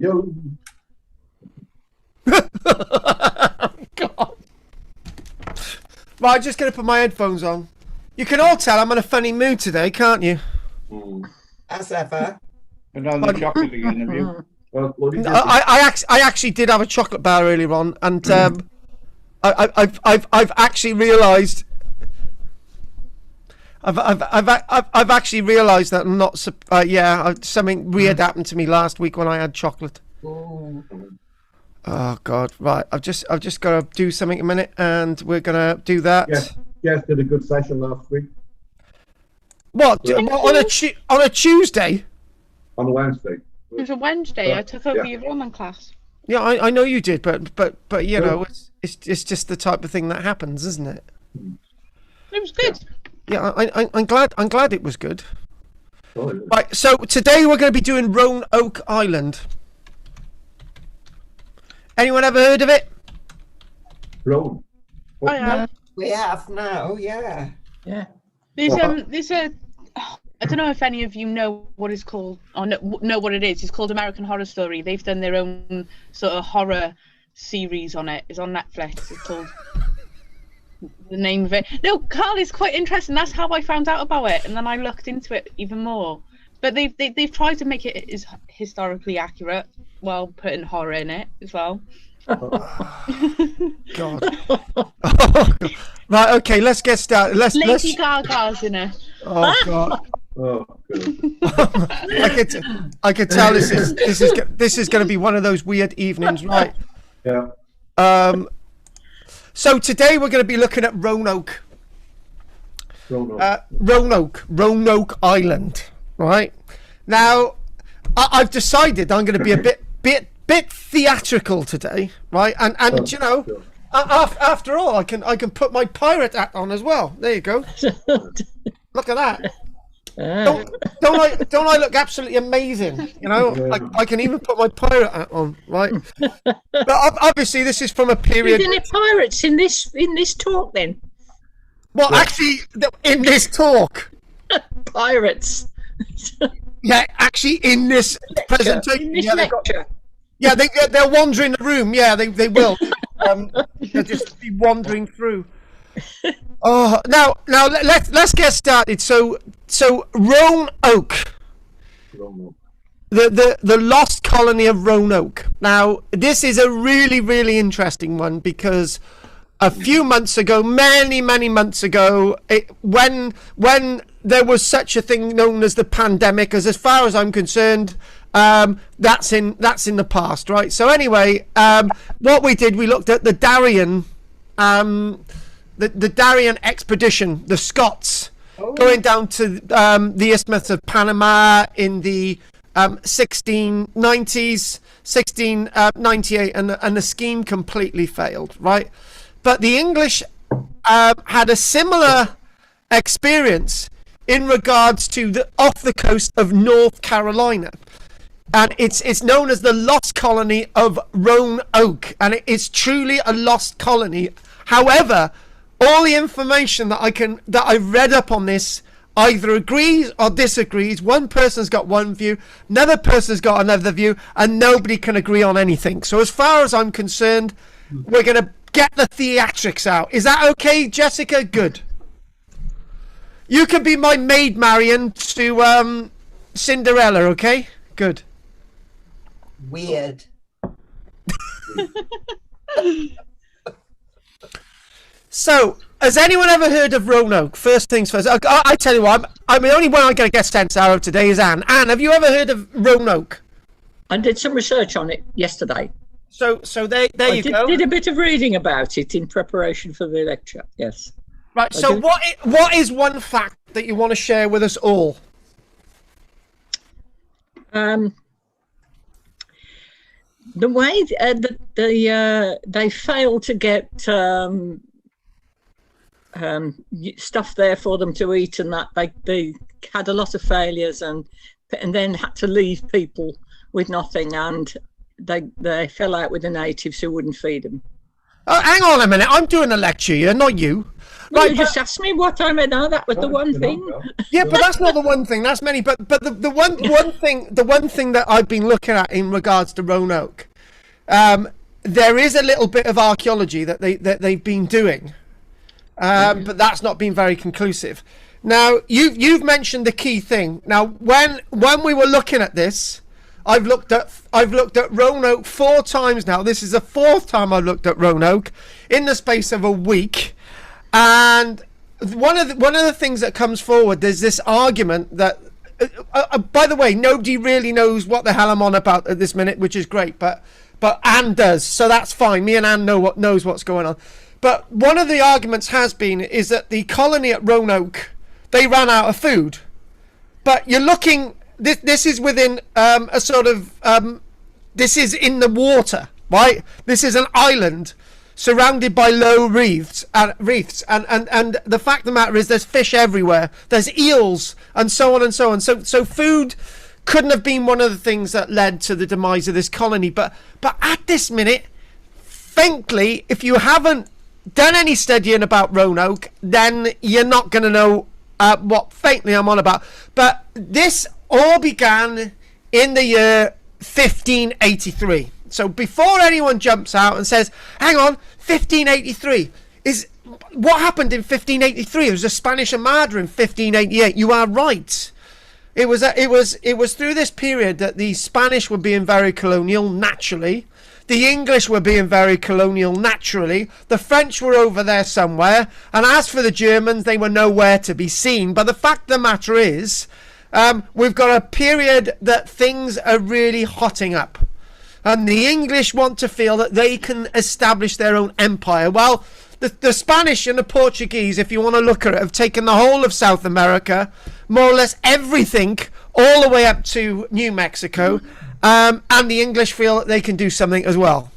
Yo. God. Right, I'm just going to put my headphones on. You can all tell I'm in a funny mood today, can't you? As ever. Another chocolate again, have you? Well, what did you I actually did have a chocolate bar earlier on, and I've actually realised. I've actually realised that I'm not. Something weird happened to me last week when I had chocolate. Oh God! Right, I've just got to do something a minute, and we're gonna do that. Yes, did a good session last week. What on a Tuesday? On a Wednesday. It was a Wednesday. I took over your Roman class. Yeah, I know you did, but you know, it's just the type of thing that happens, isn't it? It was good. Yeah, I'm glad it was good. Oh, Right, so today we're going to be doing Roanoke Island. Anyone ever heard of it? Rome. Oh, yeah. We have now, yeah. Yeah. There's a. I don't know if any of you know what it's called or know what it is. It's called American Horror Story. They've done their own sort of horror series on it. It's on Netflix. It's called the name of it. No, Carl, it's quite interesting. That's how I found out about it, and then I looked into it even more. But they've tried to make it as historically accurate while putting horror in it as well. God. Right, okay, let's get started. Lady Gaga's in it. Oh God. Oh, good. I could tell this is going to be one of those weird evenings, right? Yeah. So today we're going to be looking at Roanoke. Roanoke Island, right? Now, I've decided I'm going to be a bit theatrical today, right? And you know, after all, I can put my pirate hat on as well. There you go. Look at that. Don't I look absolutely amazing? You know, I can even put my pirate hat on, right? But obviously, this is from a period. Is there any pirates in this talk then? Well, actually, in this talk, Pirates. yeah, actually, in this presentation, In this lecture. they'll wander in the room. Yeah, they will. They'll just be wandering through. Oh, now let's get started. So Roanoke, the lost colony of Roanoke. Now this is a really interesting one because a few months ago, many months ago, when there was such a thing known as the pandemic, as far as I'm concerned, that's in the past, right? So anyway, what we did, we looked at the Darien. The Darien expedition, the Scots, going down to the Isthmus of Panama in the 1690s, 1698, and the scheme completely failed, right? But the English had a similar experience in regards to off the coast of North Carolina. And it's known as the lost colony of Roanoke, and it's truly a lost colony. However, all the information that I've read up on this either agrees or disagrees. One person's got one view, another person's got another view, and nobody can agree on anything. So as far as I'm concerned, we're going to get the theatrics out. Is that okay, Jessica? Good. You can be my maid, Marion, to Cinderella, okay? Good. Weird. So, has anyone ever heard of Roanoke? First things first. I tell you what, I'm the only one I'm going to get sense out of today is Anne. Anne, have you ever heard of Roanoke? I did some research on it yesterday. So there you go. I did a bit of reading about it in preparation for the lecture. Yes. Right. So what is one fact that you want to share with us all? The way they failed to get stuff there for them to eat, and that they had a lot of failures, and then had to leave people with nothing, and they fell out with the natives who wouldn't feed them. Oh, hang on a minute. I'm doing a lecture here, not you. Well, Right, you just asked me what I meant. That was the one thing. Yeah, but that's not the one thing. That's many. But the one thing that I've been looking at in regards to Roanoke, there is a little bit of archaeology that they've been doing, but that's not been very conclusive. Now you've mentioned the key thing. Now when we were looking at this, I've looked at Roanoke 4 times now. This is the 4th time I've looked at Roanoke in the space of a week. And one of the things that comes forward, there's this argument that, by the way, nobody really knows what the hell I'm on about at this minute, which is great. But Anne does, so that's fine. Me and Anne knows what's going on. But one of the arguments is that the colony at Roanoke, they ran out of food. But you're looking. This is within a sort of. This is in the water, right? This is an island surrounded by low reefs and the fact of the matter is there's fish everywhere, there's eels and so on and so on, so food couldn't have been one of the things that led to the demise of this colony, but at this minute, faintly, if you haven't done any studying about Roanoke, then you're not going to know what faintly I'm on about. But this all began in the year 1583. So before anyone jumps out and says, hang on, 1583 is what happened in 1583? It was a Spanish Armada in 1588. You are right. It was through this period that the Spanish were being very colonial, naturally. The English were being very colonial, naturally. The French were over there somewhere. And as for the Germans, they were nowhere to be seen. But the fact of the matter is, we've got a period that things are really hotting up. And the English want to feel that they can establish their own empire. Well, the Spanish and the Portuguese, if you want to look at it, have taken the whole of South America, more or less everything, all the way up to New Mexico. And the English feel that they can do something as well.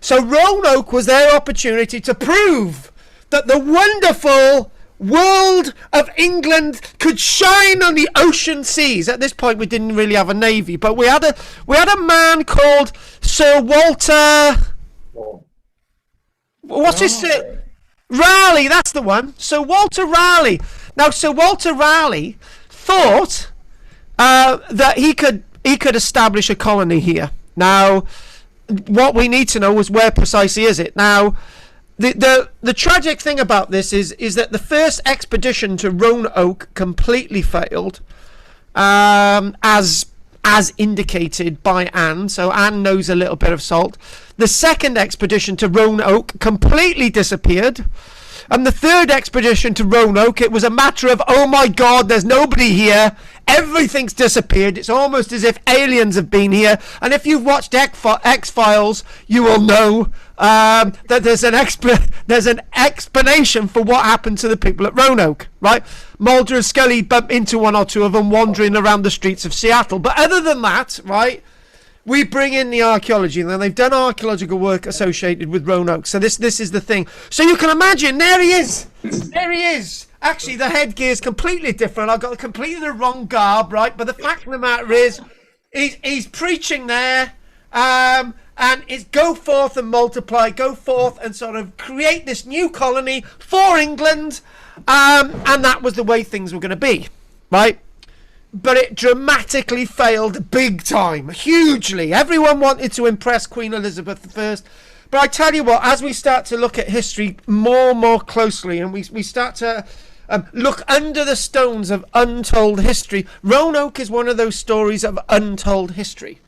So Roanoke was their opportunity to prove that the wonderful world of England could shine on the ocean seas. At this point, we didn't really have a navy, but we had a man called Sir Walter. What's his name? Raleigh. That's the one. Sir Walter Raleigh. Now, Sir Walter Raleigh thought that he could establish a colony here. Now, what we need to know is where precisely is it now. The tragic thing about this is that the first expedition to Roanoke completely failed, as indicated by Anne. So Anne knows a little bit of salt. The second expedition to Roanoke completely disappeared. And the third expedition to Roanoke, it was a matter of, oh my God, there's nobody here. Everything's disappeared. It's almost as if aliens have been here. And if you've watched X-Files, you will know that there's an explanation for what happened to the people at Roanoke, right? Mulder and Scully bump into one or two of them wandering around the streets of Seattle. But other than that, right, we bring in the archaeology, and then they've done archaeological work associated with Roanoke. So this is the thing. So you can imagine, there he is. There he is. Actually, the headgear is completely different. I've got completely the wrong garb, right? But the fact of the matter is, he's preaching there, and it's go forth and multiply, go forth and sort of create this new colony for England, and that was the way things were going to be, right? But it dramatically failed big time, hugely. Everyone wanted to impress Queen Elizabeth I. But I tell you what, as we start to look at history more and more closely, and we start to look under the stones of untold history, Roanoke is one of those stories of untold history.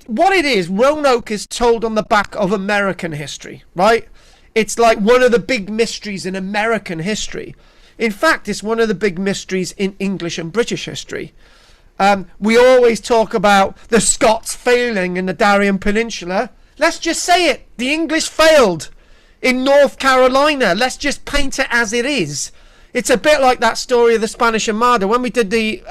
What it is, Roanoke is told on the back of American history, right? It's like one of the big mysteries in American history. In fact, it's one of the big mysteries in English and British history. We always talk about the Scots failing in the Darien Peninsula. Let's just say it. The English failed in North Carolina. Let's just paint it as it is. It's a bit like that story of the Spanish Armada. When we did the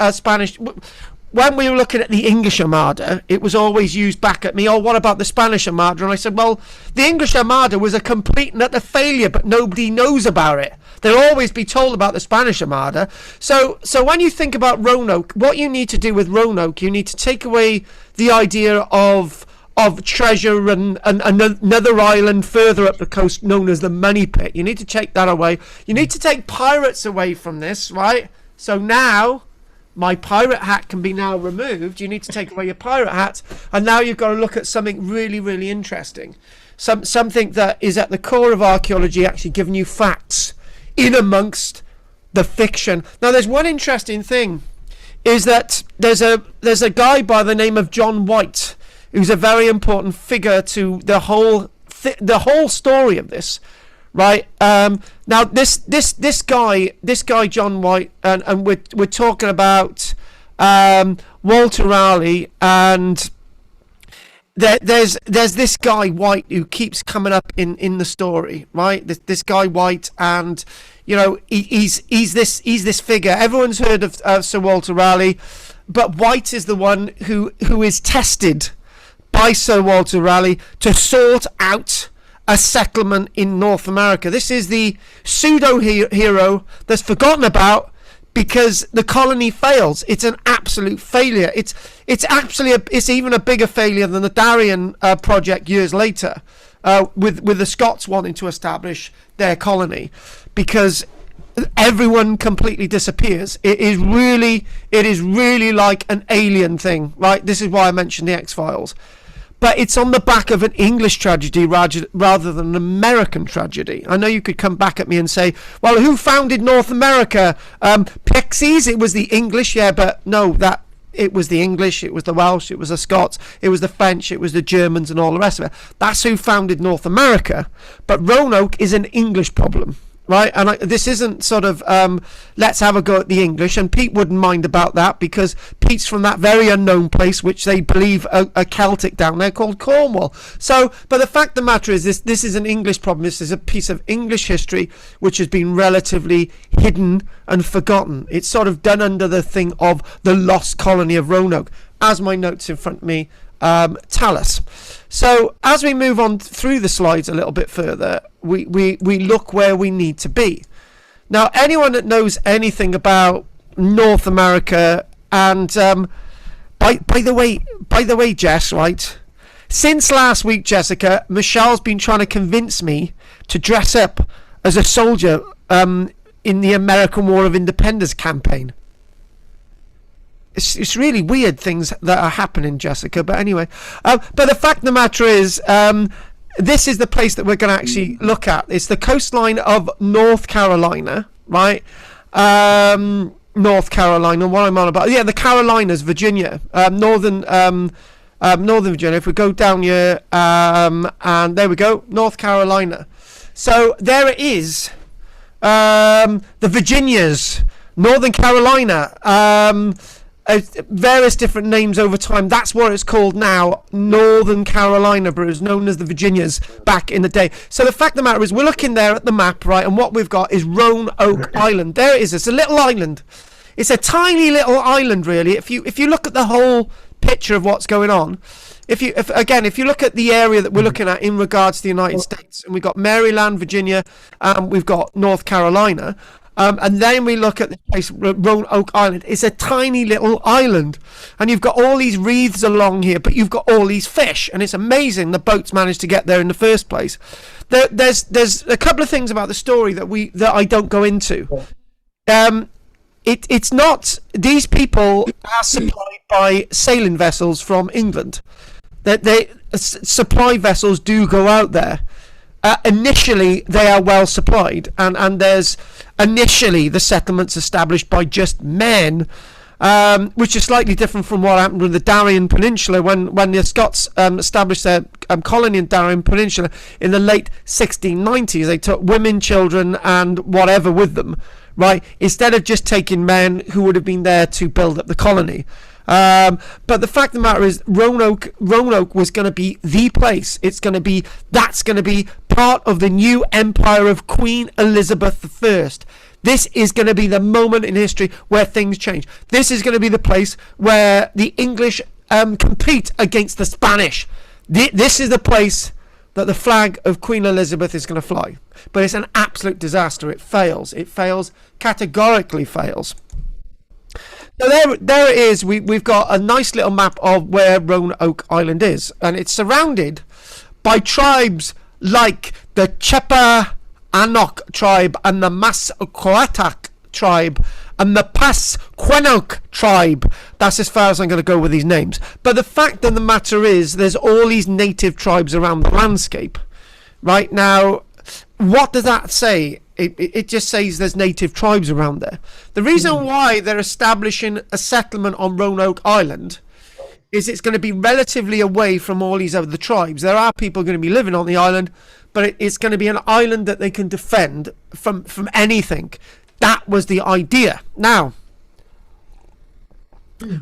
when we were looking at the English Armada, it was always used back at me, oh, what about the Spanish Armada? And I said, well, the English Armada was a complete and utter failure, but nobody knows about it. They'll always be told about the Spanish Armada. So when you think about Roanoke, what you need to do with Roanoke, you need to take away the idea of of treasure and another island further up the coast known as the Money Pit. You need to take that away. You need to take pirates away from this, right? So now my pirate hat can be now removed. You need to take away your pirate hat, and now you've got to look at something really, really interesting. Something that is at the core of archaeology, actually giving you facts in amongst the fiction. Now, there's one interesting thing, is that there's a guy by the name of John White, who's a very important figure to the whole story of this, right? Now this guy John White, and we're talking about Walter Raleigh, and there's this guy White who keeps coming up in the story, right? This guy White, and you know, he's this figure. Everyone's heard of Sir Walter Raleigh, but White is the one who is tested by Sir Walter Raleigh to sort out a settlement in North America. This is the pseudo hero that's forgotten about because the colony fails. It's an absolute failure. It's even a bigger failure than the Darien project years later, with the Scots wanting to establish their colony, because everyone completely disappears. It is really like an alien thing, right? This is why I mentioned the X-Files. But it's on the back of an English tragedy rather than an American tragedy. I know you could come back at me and say, well, who founded North America? Pixies? It was the English, yeah, but no, it was the English, it was the Welsh, it was the Scots, it was the French, it was the Germans and all the rest of it. That's who founded North America. But Roanoke is an English problem, right? And this isn't sort of let's have a go at the English, and Pete wouldn't mind about that, because Pete's from that very unknown place which they believe are Celtic down there, called Cornwall. So, but the fact of the matter is, this is an English problem. This is a piece of English history which has been relatively hidden and forgotten. It's sort of done under the thing of the lost colony of Roanoke, as my notes in front of me tell us. So as we move on through the slides a little bit further, we look where we need to be. Now, anyone that knows anything about North America, and by the way, Jess, right? Since last week, Jessica, Michelle's been trying to convince me to dress up as a soldier in the American War of Independence campaign. It's really weird things that are happening, Jessica. But anyway, but the fact of the matter is, this is the place that we're going to actually look at. It's the coastline of North Carolina, right? North Carolina. What I'm on about? Yeah, the Carolinas, Virginia, northern Virginia. If we go down here, and there we go, North Carolina. So there it is. The Virginias, Northern Carolina. Various different names over time. That's what it's called now, Northern Carolina, but it was known as the Virginias back in the day. So the fact of the matter is, we're looking there at the map, right, and what we've got is Roanoke Island. There it is. It's a little island. It's a tiny little island, really. If you look at the whole picture of what's going on, if you look at the area that we're looking at in regards to the United States, and we've got Maryland, Virginia, we've got North Carolina. And then we look at this place, Roanoke Island. It's a tiny little island, and you've got all these reefs along here, but you've got all these fish, and it's amazing the boats managed to get there in the first place. There's a couple of things about the story that I don't go into. It's not, these people are supplied by sailing vessels from England. Supply vessels do go out there. Initially, they are well supplied, and there's initially the settlements established by just men, which is slightly different from what happened with the Darien Peninsula when the Scots established their colony in Darien Peninsula in the late 1690s. They took women, children, and whatever with them, right? Instead of just taking men who would have been there to build up the colony. But the fact of the matter is, Roanoke was going to be the place. That's going to be part of the new empire of Queen Elizabeth I. This is going to be the moment in history where things change. This is going to be the place where the English compete against the Spanish. This is the place that the flag of Queen Elizabeth is going to fly. But it's an absolute disaster. It fails. Categorically fails. So there it is. We've got a nice little map of where Roanoke Island is, and it's surrounded by tribes like the Chepaanok tribe and the Masquatack tribe and the Pasquannock tribe. That's as far as I'm going to go with these names. But the fact of the matter is, there's all these native tribes around the landscape. Right now, what does that say? It just says there's native tribes around there. The reason why they're establishing a settlement on Roanoke Island is it's going to be relatively away from all these other tribes. There are people going to be living on the island, but it's going to be an island that they can defend from anything. That was the idea. Now,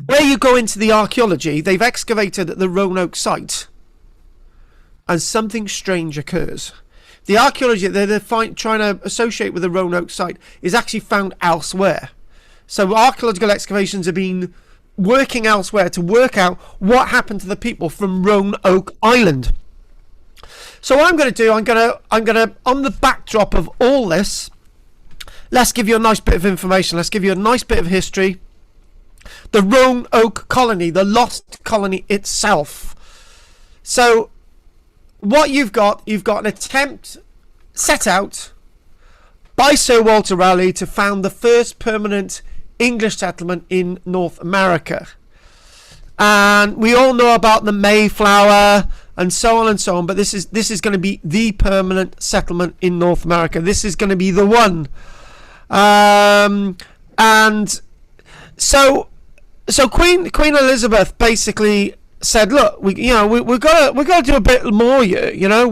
where you go into the archaeology, they've excavated at the Roanoke site, and something strange occurs. The archaeology they're trying to associate with the Roanoke site is actually found elsewhere. So archaeological excavations have been working elsewhere to work out what happened to the people from Roanoke Island. So what I'm going to do, I'm going to on the backdrop of all this, let's give you a nice bit of information. Let's give you a nice bit of history. The Roanoke colony, the lost colony itself. So what you've got an attempt set out by Sir Walter Raleigh to found the first permanent English settlement in North America. And we all know about the Mayflower and so on and so on, but this is going to be the permanent settlement in North America. This is going to be the one. And so Queen Elizabeth basically said, look, we've got to do a bit more here. You know,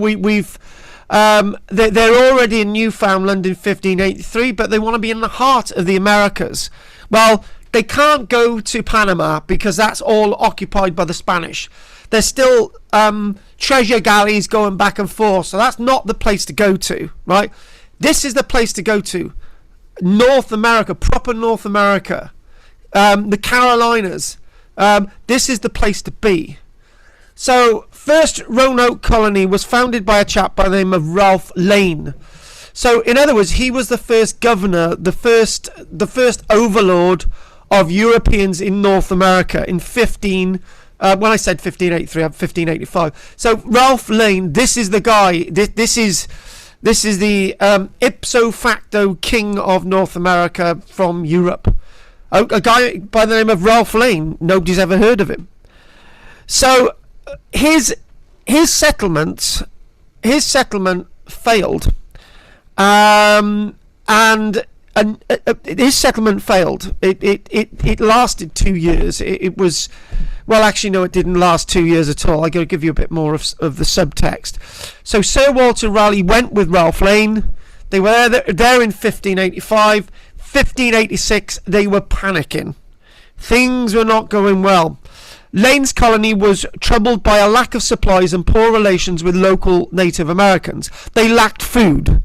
they're already in Newfoundland in 1583, but they want to be in the heart of the Americas. Well, they can't go to Panama because that's all occupied by the Spanish. There's still treasure galleys going back and forth, so that's not the place to go to, right? This is the place to go to. North America, proper North America, the Carolinas. This is the place to be. So, first Roanoke colony was founded by a chap by the name of Ralph Lane. So, in other words, he was the first governor, the first overlord of Europeans in North America in when I said 1583, I'm 1585. So, Ralph Lane, this is the guy. This is the ipso facto king of North America from Europe. A guy by the name of Ralph Lane. Nobody's ever heard of him. So his settlement failed, and his settlement failed. It lasted 2 years. It was, well, actually no, it didn't last 2 years at all. I got to give you a bit more of the subtext. So Sir Walter Raleigh went with Ralph Lane. They were there in 1585. 1586, they were panicking. Things were not going well. Lane's colony was troubled by a lack of supplies and poor relations with local Native Americans. They lacked food. And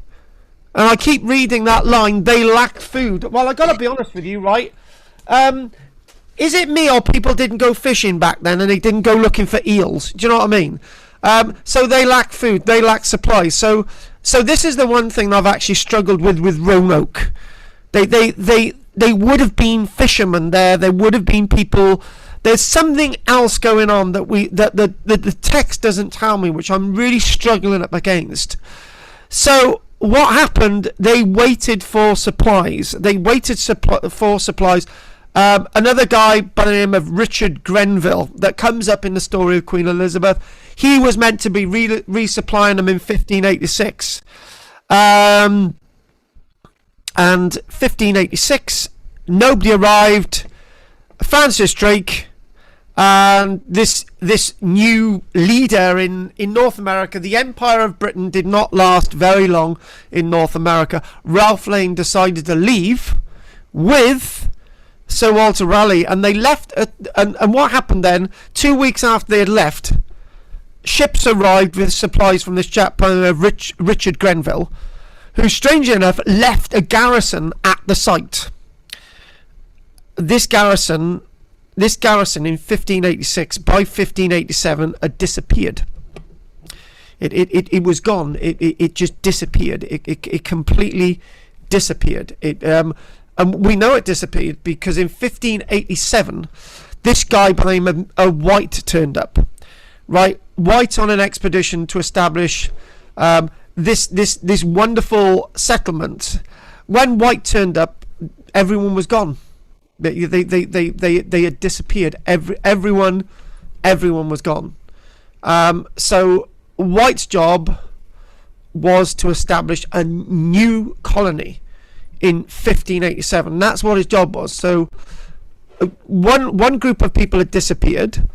I keep reading that line, they lacked food. Well, I got to be honest with you, right? Is it me or people didn't go fishing back then and they didn't go looking for eels? Do you know what I mean? So they lacked food, they lacked supplies. So this is the one thing I've actually struggled with Roanoke. They would have been fishermen there. There would have been people. There's something else going on that the text doesn't tell me, which I'm really struggling up against. So what happened? They waited for supplies. For supplies. Another guy by the name of Richard Grenville that comes up in the story of Queen Elizabeth. He was meant to be resupplying them in 1586. And 1586, nobody arrived. Francis Drake and this new leader in North America. The Empire of Britain did not last very long in North America. Ralph Lane decided to leave with Sir Walter Raleigh, and they left. And what happened then? 2 weeks after they had left, ships arrived with supplies from this chap by the name of Richard Grenville, who, strangely enough, left a garrison at the site. This garrison in 1586, by 1587, had disappeared. It was gone. It just disappeared. It completely disappeared. And we know it disappeared because in 1587, this guy by the name of White turned up. Right, White on an expedition to establish this wonderful settlement. When White turned up, everyone was gone. They had disappeared. Everyone was gone. So White's job was to establish a new colony in 1587. That's what his job was. So one group of people had disappeared.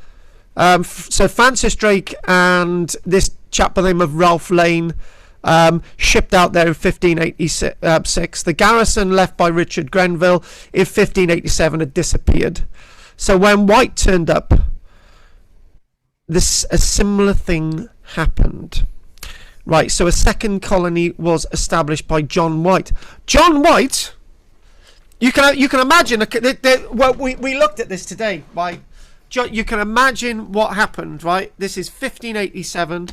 So Francis Drake and this chap by the name of Ralph Lane shipped out there in 1586. The garrison left by Richard Grenville in 1587 had disappeared. So when White turned up, a similar thing happened. Right, so a second colony was established by John White. John White, you can imagine. Well, we looked at this today. Right, you can imagine what happened. Right, this is 1587.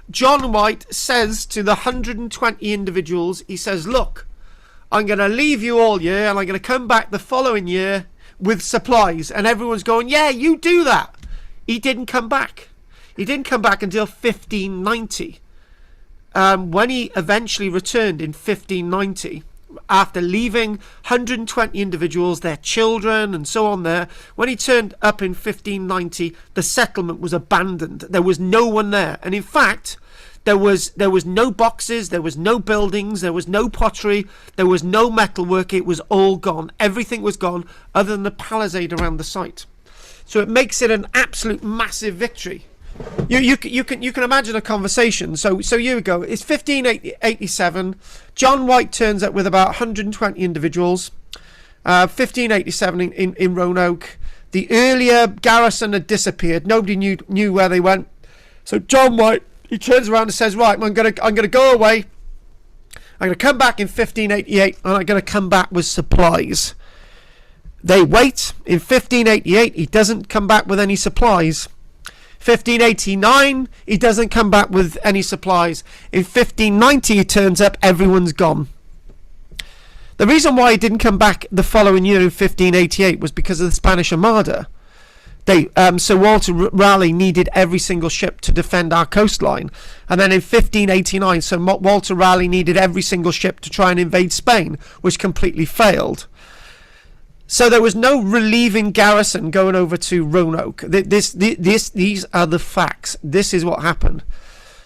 John White says to the 120 individuals, he says, "Look, I'm going to leave you all year, and I'm going to come back the following year with supplies." And everyone's going, "Yeah, you do that." He didn't come back. He didn't come back until 1590. When he eventually returned in 1590, after leaving 120 individuals, their children and so on there, when he turned up in 1590, the settlement was abandoned. There was no one there. And in fact, there was no boxes, there was no buildings, there was no pottery, there was no metalwork. It was all gone. Everything was gone other than the palisade around the site. So it makes it an absolute massive victory. You can imagine a conversation. So here we go. It's 1587. John White turns up with about 120 individuals. 1587 in Roanoke. The earlier garrison had disappeared. Nobody knew where they went. So John White, he turns around and says, "Right, I'm gonna go away. I'm gonna come back in 1588, and I'm gonna come back with supplies." They wait. In 1588, he doesn't come back with any supplies. 1589, he doesn't come back with any supplies. In 1590, he turns up, everyone's gone. The reason why he didn't come back the following year in 1588 was because of the Spanish Armada. Sir Walter Raleigh needed every single ship to defend our coastline. And then in 1589, Sir Walter Raleigh needed every single ship to try and invade Spain, which completely failed. So there was no relieving garrison going over to Roanoke. These are the facts. This is what happened.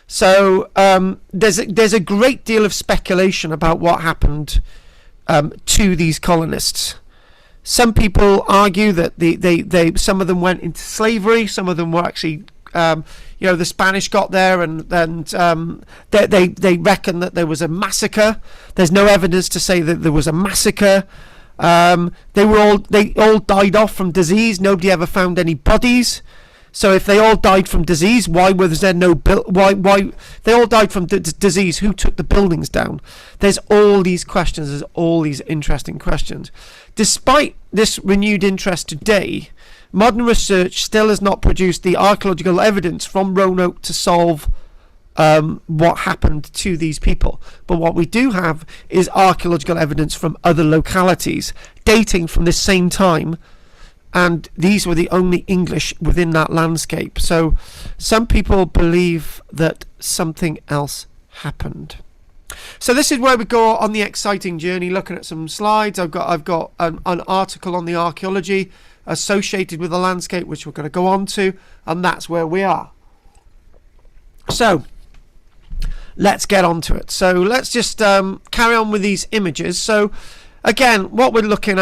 So there's a great deal of speculation about what happened to these colonists. Some people argue that they some of them went into slavery. Some of them were actually, the Spanish got there and they reckon that there was a massacre. There's no evidence to say that there was a massacre. They all died off from disease. Nobody ever found any bodies. So if they all died from disease, why was there no why they all died from disease? Who took the buildings down? There's all these questions. There's all these interesting questions. Despite this renewed interest today, modern research still has not produced the archaeological evidence from Roanoke to solve what happened to these people. But what we do have is archaeological evidence from other localities dating from this same time, and these were the only English within that landscape. So some people believe that something else happened. So this is where we go on the exciting journey, looking at some slides. I've got an article on the archaeology associated with the landscape, which we're going to go on to, and that's where we are. So let's get on to it. So let's just carry on with these images. So again, what we're looking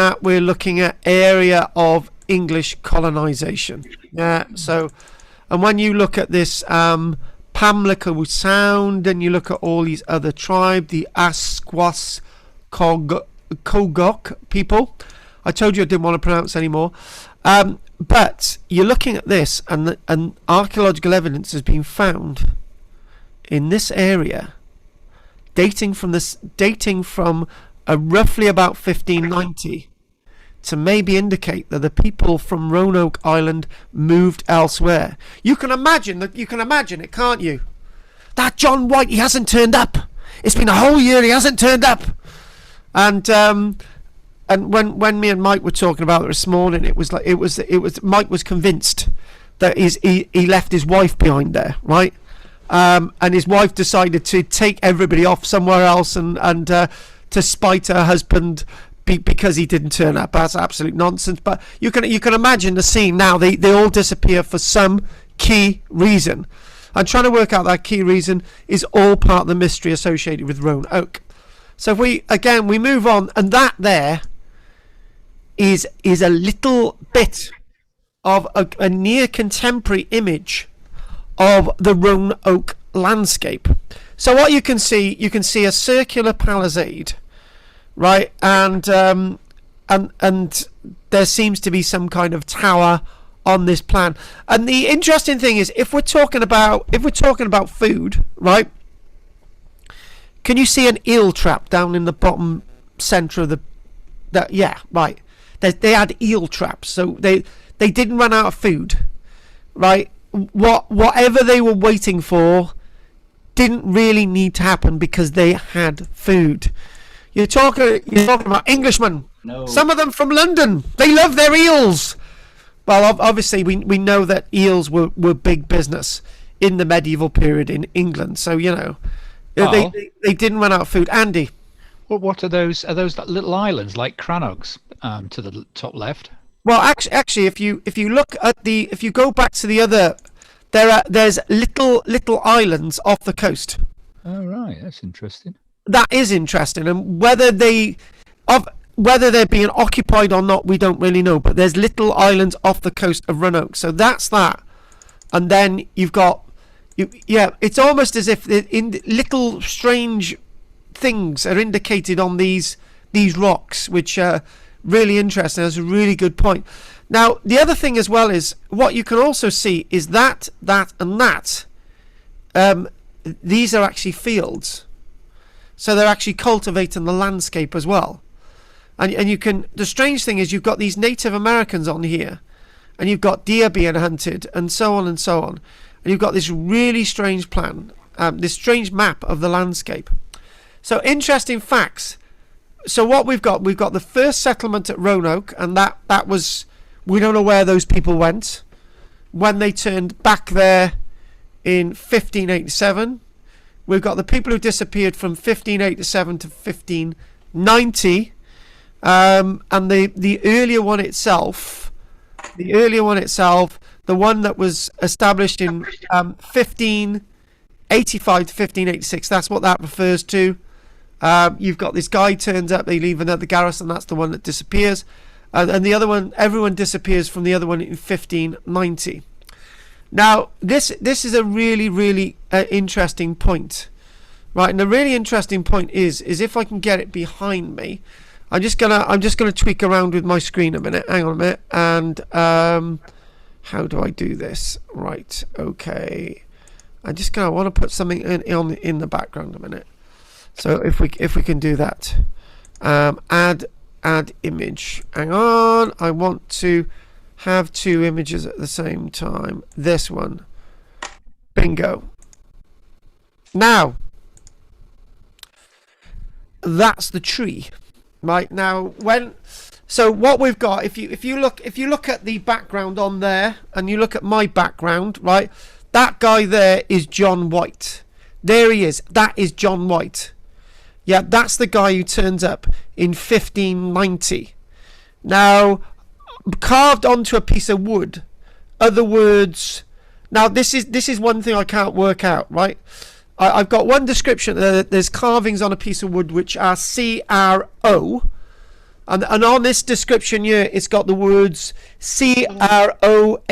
at area of English colonization. Yeah. So, and when you look at this Pamlico Sound, and you look at all these other tribes, the Asquas Kogok people. I told you I didn't want to pronounce anymore. But you're looking at this, and archaeological evidence has been found in this area, dating from roughly about 1590, to maybe indicate that the people from Roanoke Island moved elsewhere. You can imagine it, can't you? That John White, he hasn't turned up. It's been a whole year, he hasn't turned up. And and when me and Mike were talking about it this morning, it was Mike was convinced that he left his wife behind there, right? And his wife decided to take everybody off somewhere else and to spite her husband because he didn't turn up. That's absolute nonsense. But you can imagine the scene now. They all disappear for some key reason. And trying to work out that key reason is all part of the mystery associated with Roanoke. So if we move on, and that there is a little bit of a near contemporary image of the Roanoke landscape. So what you can see a circular palisade, right, and there seems to be some kind of tower on this plan. And the interesting thing is, if we're talking about food, right, can you see an eel trap down in the bottom center of yeah, right. They had eel traps, so they didn't run out of food, right? Whatever they were waiting for didn't really need to happen because they had food. You're talking about Englishmen. No. Some of them from London. They love their eels. Well, obviously we know that eels were big business in the medieval period in England. So they didn't run out of food. Andy. Well, what are those? Are those little islands like Crannogs to the top left? Well, actually, if you look at if you go back to the other, there's little islands off the coast. Oh right, that's interesting. That is interesting, and whether they're being occupied or not, we don't really know. But there's little islands off the coast of Roanoke, so that's that. And then you've got, it's almost as if in little strange things are indicated on these rocks, which are really interesting. That's a really good point. Now, the other thing as well is what you can also see is that and that. These are actually fields, so they're actually cultivating the landscape as well. And you can. The strange thing is you've got these Native Americans on here, and you've got deer being hunted, and so on and so on. And you've got this really strange plan, this strange map of the landscape. So interesting facts. So what we've got the first settlement at Roanoke, and that was, we don't know where those people went when they turned back there in 1587. We've got the people who disappeared from 1587 to 1590, and the earlier one itself, the one that was established in 1585 to 1586. That's what that refers to. You've got this guy turns up, they leave another garrison, that's the one that disappears, and the other one, everyone disappears from the other one in 1590. Now this is a really interesting point, right? And the really interesting point is if I can get it behind me, I'm just gonna tweak around with my screen a minute. Hang on a minute, and how do I do this? Right, okay. I want to put something in the background a minute. So if we can do that, add image. Hang on, I want to have two images at the same time. This one, bingo. Now that's the tree, right? Now so what we've got, if you look at the background on there, and you look at my background, right? That guy there is John White. There he is. That is John White. Yeah, that's the guy who turns up in 1590. Now, carved onto a piece of wood, other words. Now, this is one thing I can't work out, right? I've got one description. There's carvings on a piece of wood which are CRO, and on this description here, it's got the words CROANTOAN,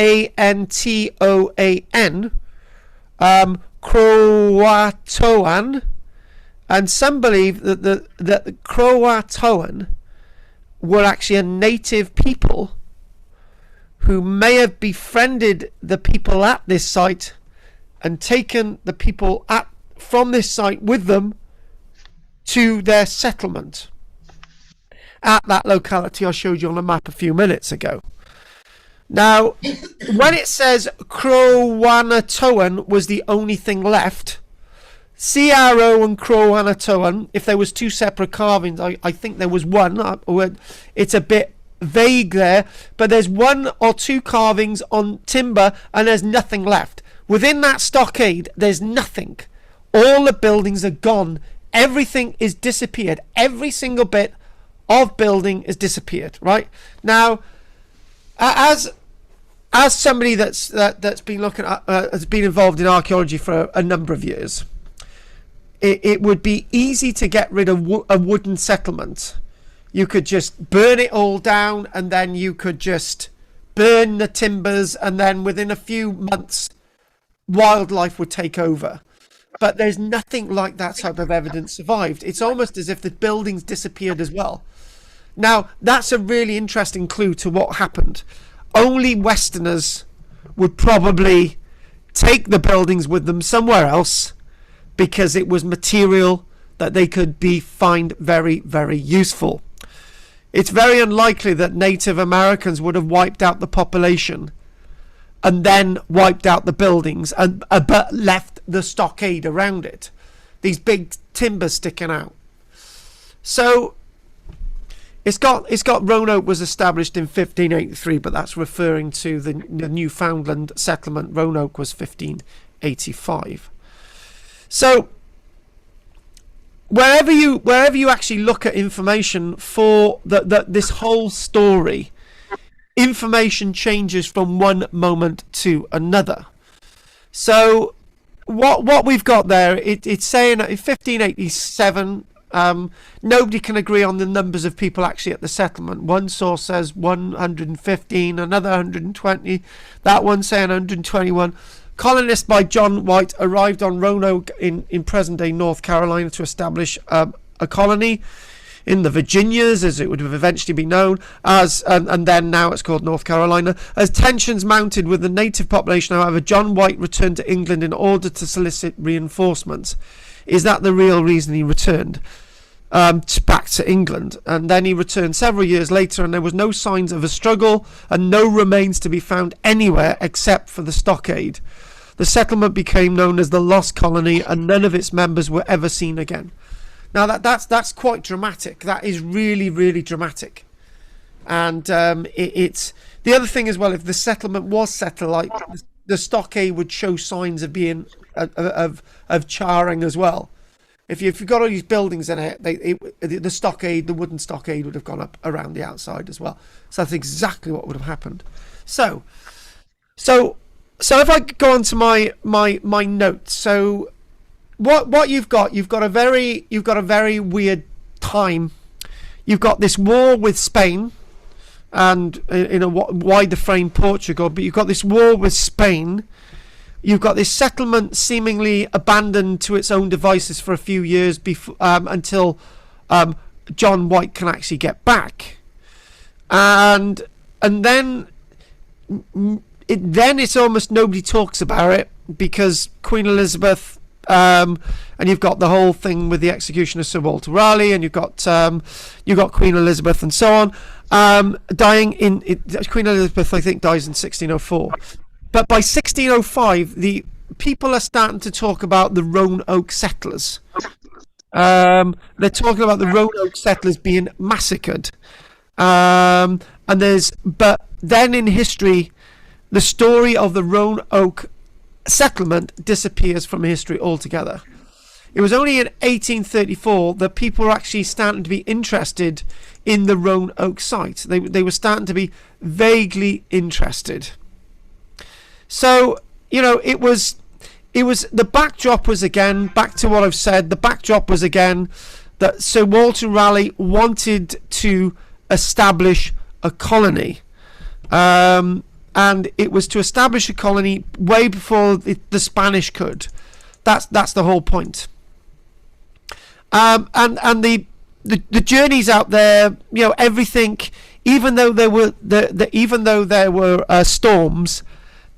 Croatoan. And some believe that the Croatoan were actually a native people who may have befriended the people at this site and taken the people from this site with them to their settlement at that locality I showed you on the map a few minutes ago. Now, when it says Croatoan was the only thing left, Siaro and Crow-Anatoan, if there was two separate carvings, I think there was one. It's a bit vague there, but there's one or two carvings on timber and there's nothing left. Within that stockade, there's nothing. All the buildings are gone. Everything is disappeared. Every single bit of building is disappeared, right? Now, as somebody that's been looking at, has been involved in archaeology for a number of years, it would be easy to get rid of a wooden settlement. You could just burn it all down, and then you could just burn the timbers, and then within a few months, wildlife would take over. But there's nothing like that type of evidence survived. It's almost as if the buildings disappeared as well. Now, that's a really interesting clue to what happened. Only Westerners would probably take the buildings with them somewhere else, because it was material that they could find very, very useful. It's very unlikely that Native Americans would have wiped out the population and then wiped out the buildings and but left the stockade around it. These big timbers sticking out. So it's got Roanoke was established in 1583, but that's referring to the Newfoundland settlement. Roanoke was 1585. So wherever you actually look at information for this whole story, information changes from one moment to another. So what we've got there, it's saying that in 1587, nobody can agree on the numbers of people actually at the settlement. One source says 115, another 120, that one saying 121. Colonists by John White arrived on Roanoke in present-day North Carolina to establish a colony in the Virginias, as it would have eventually been known as, and then now it's called North Carolina. As tensions mounted with the native population, however, John White returned to England in order to solicit reinforcements. Is that the real reason he returned back to England? And then he returned several years later, and there was no signs of a struggle and no remains to be found anywhere except for the stockade. The settlement became known as the Lost Colony, and none of its members were ever seen again. Now that's quite dramatic. That is really, really dramatic. And it's the other thing as well. If the settlement was settled, like the stockade would show signs of being of charring as well. If you've got all these buildings in it, the stockade, the wooden stockade, would have gone up around the outside as well. So that's exactly what would have happened. So if I go on to my notes, so what you've got a very weird time. You've got this war with Spain, and in a wider frame Portugal, but you've got this war with Spain. You've got this settlement seemingly abandoned to its own devices for a few years before until John White can actually get back, and then it's almost nobody talks about it because Queen Elizabeth, and you've got the whole thing with the execution of Sir Walter Raleigh, and you've got Queen Elizabeth and so on, dying Queen Elizabeth, I think, dies in 1604. But by 1605, the people are starting to talk about the Roanoke settlers. They're talking about the Roanoke settlers being massacred. But then in history, the story of the Roanoke settlement disappears from history altogether. It was only in 1834 that people were actually starting to be interested in the Roanoke site. They were starting to be vaguely interested. So, it was the backdrop was, again, back to what I've said, the backdrop was again that Sir Walter Raleigh wanted to establish a colony. And it was to establish a colony way before the Spanish could. That's the whole point. And the journeys out there, everything, even though there were storms,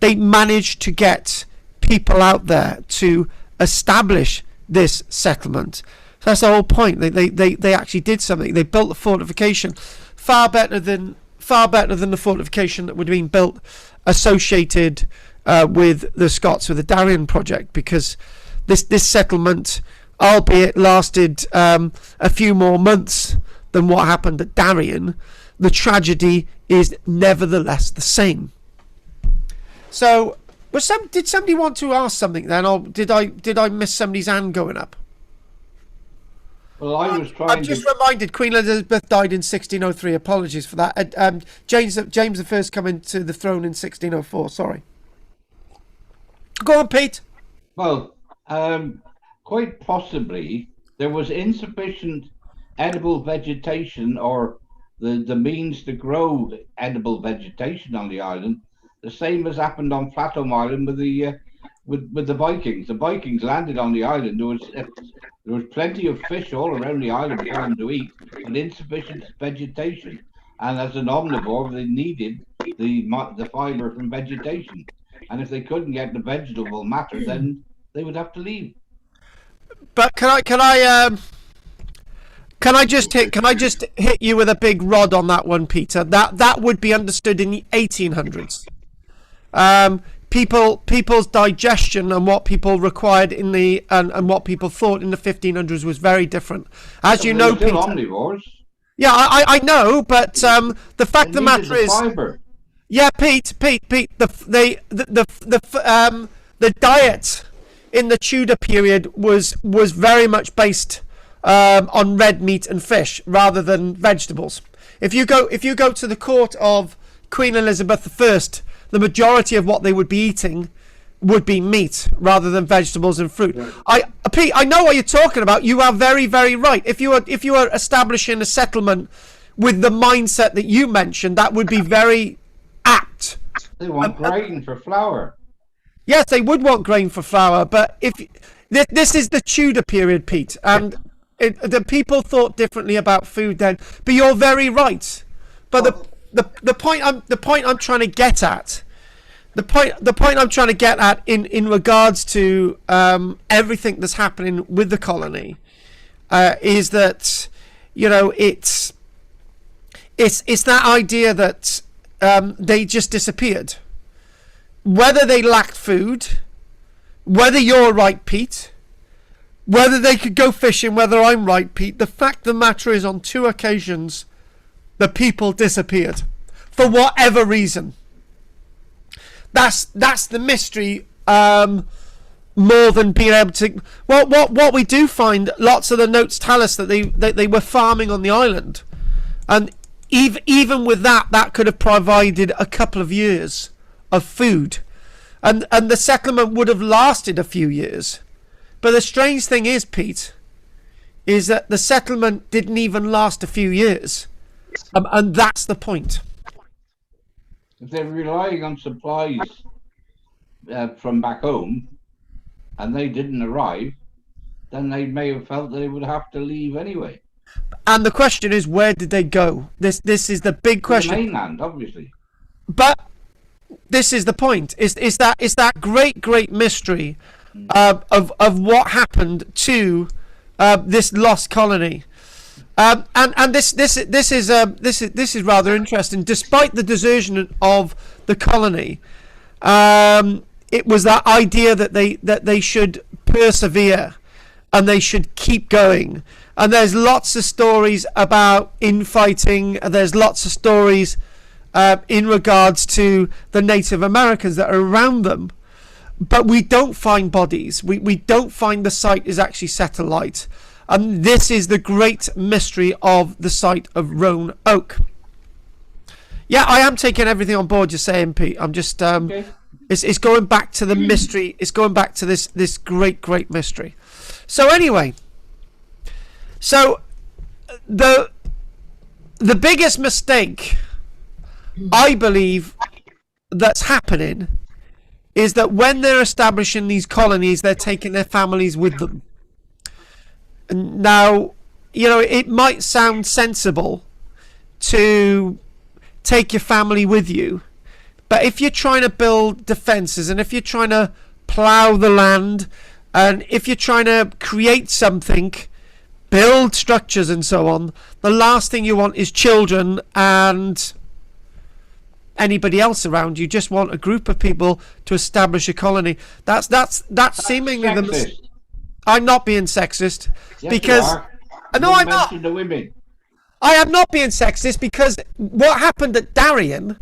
they managed to get people out there to establish this settlement. So that's the whole point. They actually did something. They built a fortification far better than the fortification that would have been built associated with the Scots with the Darien project, because this settlement, albeit lasted a few more months than what happened at Darien, the tragedy is nevertheless the same. So, did somebody want to ask something then, or did I miss somebody's hand going up? Well, I'm just reminded Queen Elizabeth died in 1603. Apologies for that. James I come into the throne in 1604. Sorry. Go on, Pete. Well, quite possibly there was insufficient edible vegetation, or the means to grow edible vegetation on the island, the same as happened on Flatholm Island with the Vikings. The Vikings landed on the island. There was plenty of fish all around the island for them to eat, but insufficient vegetation. And as an omnivore, they needed the fiber from vegetation. And if they couldn't get the vegetable matter, then they would have to leave. But can I just hit you with a big rod on that one, Peter? That would be understood in the 1800s. People's digestion and what people required in the and what people thought in the 1500s was very different. As you know, still Peter. Omnivores. Yeah, I know, but the fact of the matter is, fiber. yeah, Pete, the diet in the Tudor period was very much based on red meat and fish rather than vegetables. If you go to the court of Queen Elizabeth I, the majority of what they would be eating would be meat rather than vegetables and fruit. Right. Pete, I know what you're talking about. You are very, very right. If you are establishing a settlement with the mindset that you mentioned, that would be very apt. They want grain for flour. Yes, they would want grain for flour, but this is the Tudor period, Pete, and the people thought differently about food then. But you're very right. But the point I'm trying to get at, in regards to everything that's happening with the colony, is that, you know, it's that idea that they just disappeared. Whether they lacked food, whether you're right, Pete, whether they could go fishing, whether I'm right, Pete, the fact of the matter is, on 2 occasions, the people disappeared for whatever reason. That's the mystery, more than being able to. Well, what we do find, lots of the notes tell us that they were farming on the island, and even with that could have provided a couple of years of food, and the settlement would have lasted a few years. But the strange thing is, Pete, is that the settlement didn't even last a few years, and that's the point. If they're relying on supplies from back home, and they didn't arrive, then they may have felt that they would have to leave anyway. And the question is, where did they go? This is the big question. The mainland, obviously. But this is the point. Is that great mystery of what happened to this lost colony. And this is rather interesting. Despite the desertion of the colony, it was that idea that they should persevere and they should keep going. And there's lots of stories about infighting. There's lots of stories in regards to the Native Americans that are around them. But we don't find bodies. We don't find the site is actually set alight. And this is the great mystery of the site of Roanoke. Yeah, I am taking everything on board you're saying, Pete. I'm just Okay. it's going back to the mystery. It's going back to this great mystery. So anyway, so the biggest mistake I believe that's happening is that when they're establishing these colonies, they're taking their families with them. Now, you know, it might sound sensible to take your family with you, but if you're trying to build defences, and if you're trying to plough the land, and if you're trying to create something, build structures and so on, the last thing you want is children and anybody else around. You just want a group of people to establish a colony. That's seemingly sexist. I'm not being sexist Yes, because you are. no, You I'm not. mentioned the women. I am not being sexist because what happened at Darien.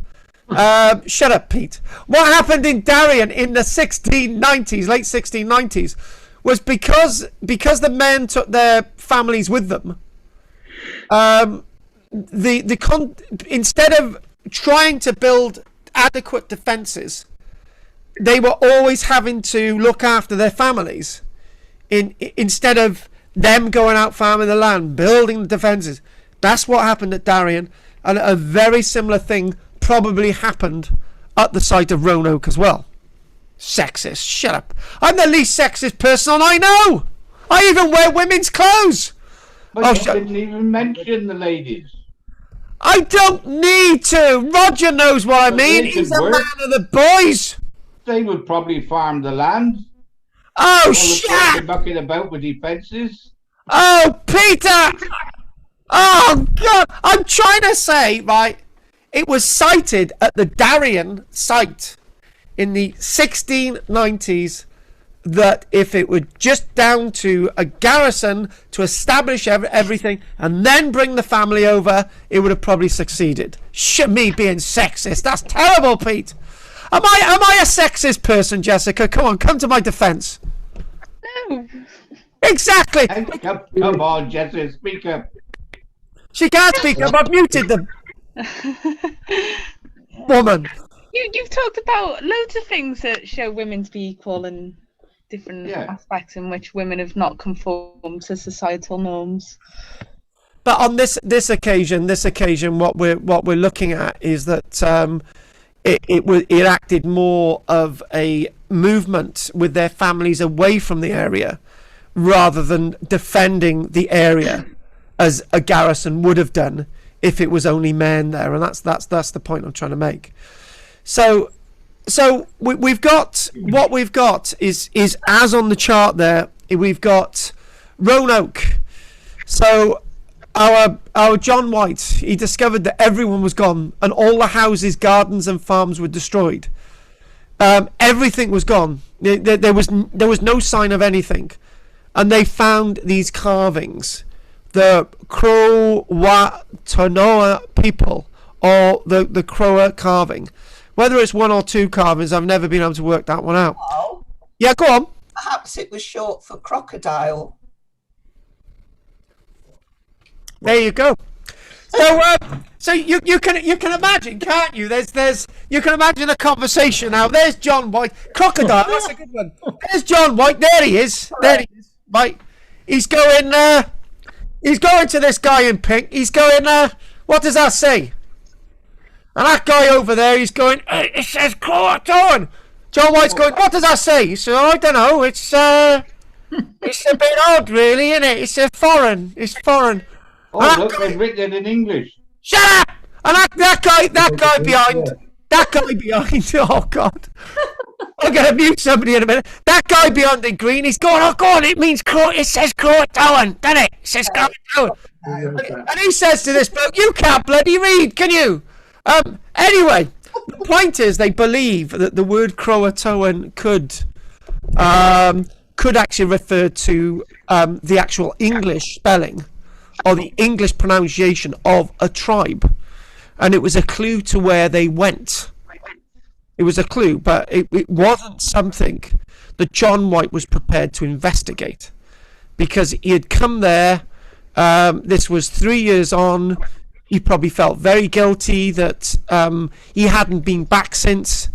Shut up, Pete. What happened in Darien in the 1690s, late 1690s, was because the men took their families with them. Instead of trying to build adequate defences, they were always having to look after their families. Instead of them going out farming the land, building the defences. That's what happened at Darien, and a very similar thing probably happened at the site of Roanoke as well. Sexist. Shut up. I'm the least sexist person I know. I even wear women's clothes. But you didn't even mention the ladies. I don't need to. Roger knows what I But mean. they He's could a work. man of the boys. They would probably farm the land. Oh, All the shit. mucking about with defences. Oh, Peter. Oh, God. I'm trying to say, right, it was cited at the Darien site in the 1690s that if it were just down to a garrison to establish everything and then bring the family over, it would have probably succeeded. Me being sexist. That's terrible, Pete. Am I a sexist person, Jessica? Come on, come to my defense. No. Exactly. Hey, come on, Jesse, speak up. She can't speak up. I've muted the woman. You've talked about loads of things that show women to be equal and different aspects in which women have not conformed to societal norms. But on this occasion, what we're looking at is that it acted more of a movement with their families away from the area, rather than defending the area as a garrison would have done if it was only men there, and that's the point I'm trying to make. So we've got what we've got is as on the chart there. We've got Roanoke. So our John White, he discovered that everyone was gone and all the houses, gardens and farms were destroyed. Everything was gone. There was no sign of anything, and they found these carvings. The Croatoa people, or the Croat carving. Whether it's one or two carvings, I've never been able to work that one out. Oh, Yeah, go on. perhaps it was short for crocodile. There you go. So you can imagine, can't you? There's you can imagine a conversation now. There's John White, crocodile. That's a good one. There's John White. There he is. There he is. Right. He's going to this guy in pink. He's going. What does that say? And that guy over there, he's going. It says Croatoan. John White's going. What does that say? He said, I don't know. It's a bit odd, really, isn't it? It's foreign. It's foreign. Oh, look, they've written it in English. Shut up! And that guy behind. Oh God! I'm gonna mute somebody in a minute. That guy behind the green, he's going. Oh, go on! It means it says Croatoan, doesn't it? It says Croatoan. And he says to this bloke, "You can't bloody read, can you?" Anyway, the point is, they believe that the word Croatoan could actually refer to the actual English spelling or the English pronunciation of a tribe, and it was a clue to where they went. It was a clue, but it wasn't something that John White was prepared to investigate, because he had come there. This was 3 years on. He probably felt very guilty that he hadn't been back since.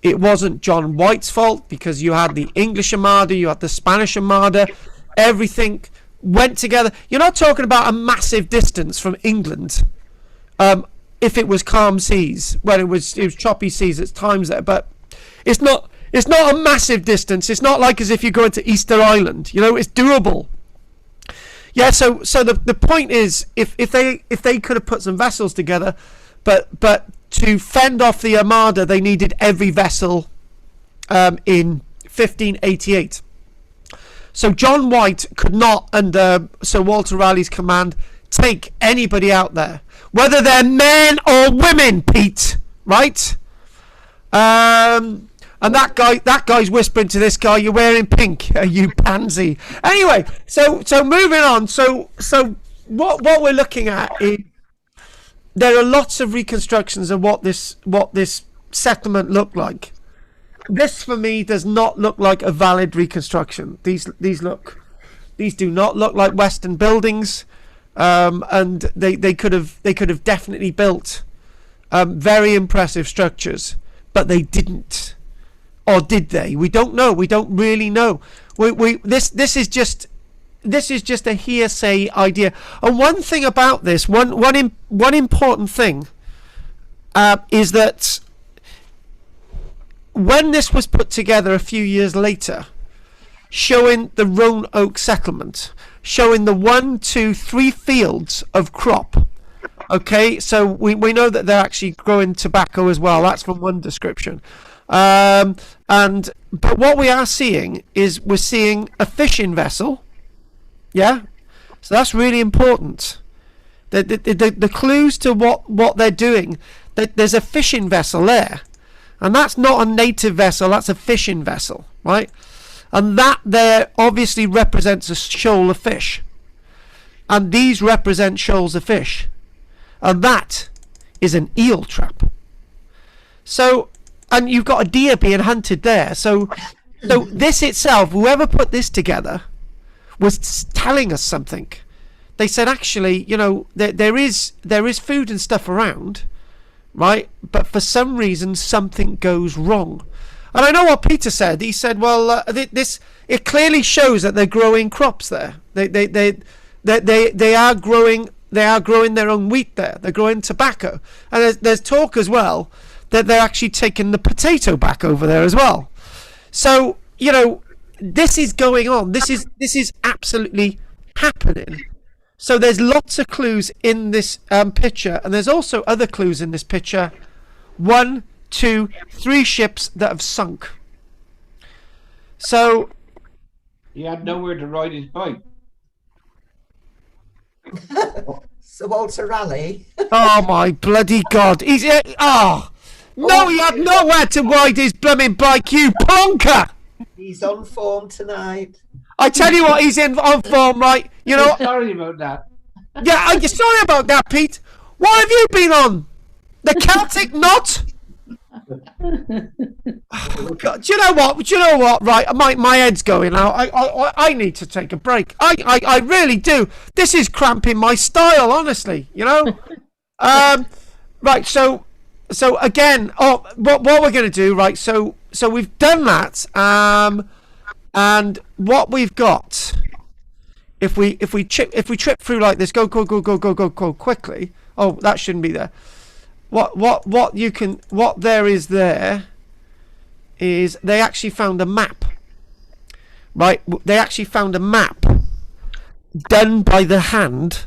It wasn't John White's fault, because you had the English Armada, you had the Spanish Armada, everything went together. You're not talking about a massive distance from England. If it was calm seas, well, it was choppy seas at times there, but it's not a massive distance. It's not like as if you're going to Easter Island. You know, it's doable. Yeah. So the point is, if they could have put some vessels together, but to fend off the Armada, they needed every vessel in 1588. So John White could not, under Sir Walter Raleigh's command, take anybody out there, whether they're men or women, Pete, right? And And that guy's whispering to this guy, "You're wearing pink, you pansy." Anyway, so moving on. So what we're looking at is there are lots of reconstructions of what this settlement looked like. This for me does not look like a valid reconstruction. These do not look like Western buildings, and they could have definitely built very impressive structures, but they didn't. Or did they? We don't know. We don't really know. This is just a hearsay idea. And one thing about this, one important thing, is that when this was put together a few years later, showing the Roanoke settlement, showing the 1, 2, 3 fields of crop. Okay, so we know that they're actually growing tobacco as well. That's from one description. But what we are seeing is we're seeing a fishing vessel. Yeah, so that's really important. The clues to what they're doing. There's a fishing vessel there, and that's not a native vessel. That's a fishing vessel, right? And that there obviously represents a shoal of fish, and these represent shoals of fish, and that is an eel trap. So. And you've got a deer being hunted there. So this itself, whoever put this together, was telling us something. They said, actually, there is food and stuff around, right? But for some reason, something goes wrong. And I know what Peter said. He said, well, it clearly shows that they're growing crops there. They are growing their own wheat there. They're growing tobacco, and there's talk as well that they're actually taking the potato back over there as well. So, this is going on. This is absolutely happening. So there's lots of clues in this picture, and there's also other clues in this picture. 1, 2, 3 ships that have sunk. So he had nowhere to ride his bike. Sir Walter Raleigh. Oh my bloody God! No, he had nowhere to ride his blooming bike, you plonker! He's on form tonight. I tell you what, he's on form, right? Sorry about that. Yeah, I'm sorry about that, Pete. What have you been on? The Celtic knot? Oh, God. Do you know what? Right, my head's going out. I need to take a break. I really do. This is cramping my style, honestly. Right. So again, what we're going to do, right? So we've done that. And what we've got, if we trip through like this, go quickly. Oh, that shouldn't be there. What there is they actually found a map, right? They actually found a map done by the hand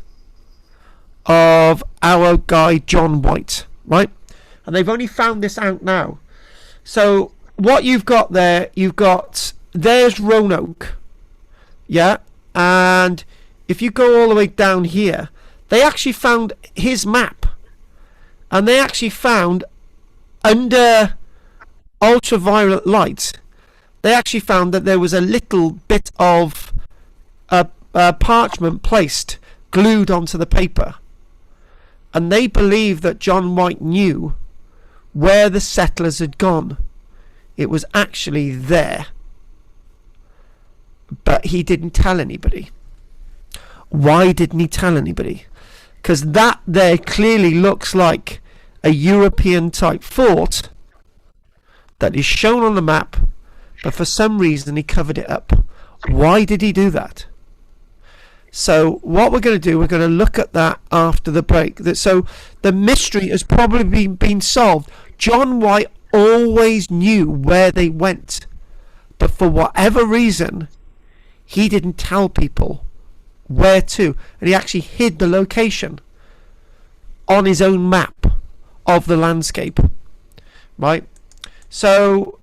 of our guy John White, right? And they've only found this out now. So what you've got there's Roanoke, yeah, and if you go all the way down here, they actually found his map. And they actually found, under ultraviolet light, they actually found that there was a little bit of parchment placed, glued onto the paper. And they believe that John White knew where the settlers had gone. It was actually there. But he didn't tell anybody. Why didn't he tell anybody? Because that there clearly looks like a European type fort that is shown on the map, but for some reason he covered it up. Why did he do that? So what we're going to do, we're going to look at that after the break. So the mystery has probably been solved. John White always knew where they went, but for whatever reason he didn't tell people where to, and he actually hid the location on his own map of the landscape, right? So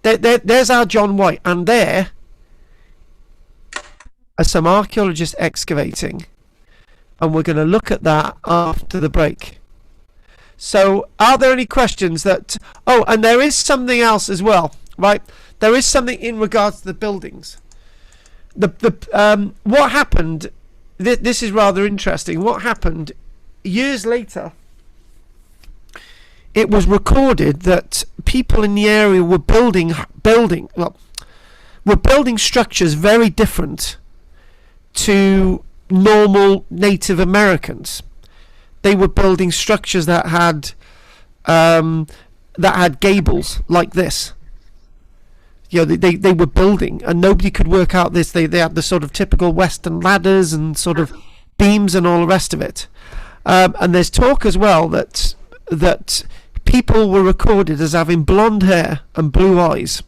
there's our John White, and there are some archaeologists excavating, and we're going to look at that after the break. So are there any questions that... Oh, and there is something else as well. right? There is something in regards to the buildings. What happened? This is rather interesting. What happened years later? It was recorded that people in the area were building structures very different to normal Native Americans. They were building structures that had gables like this. You know, they were building, and nobody could work out this. They had the sort of typical Western ladders and sort of beams and all the rest of it. And there's talk as well that people were recorded as having blonde hair and blue eyes.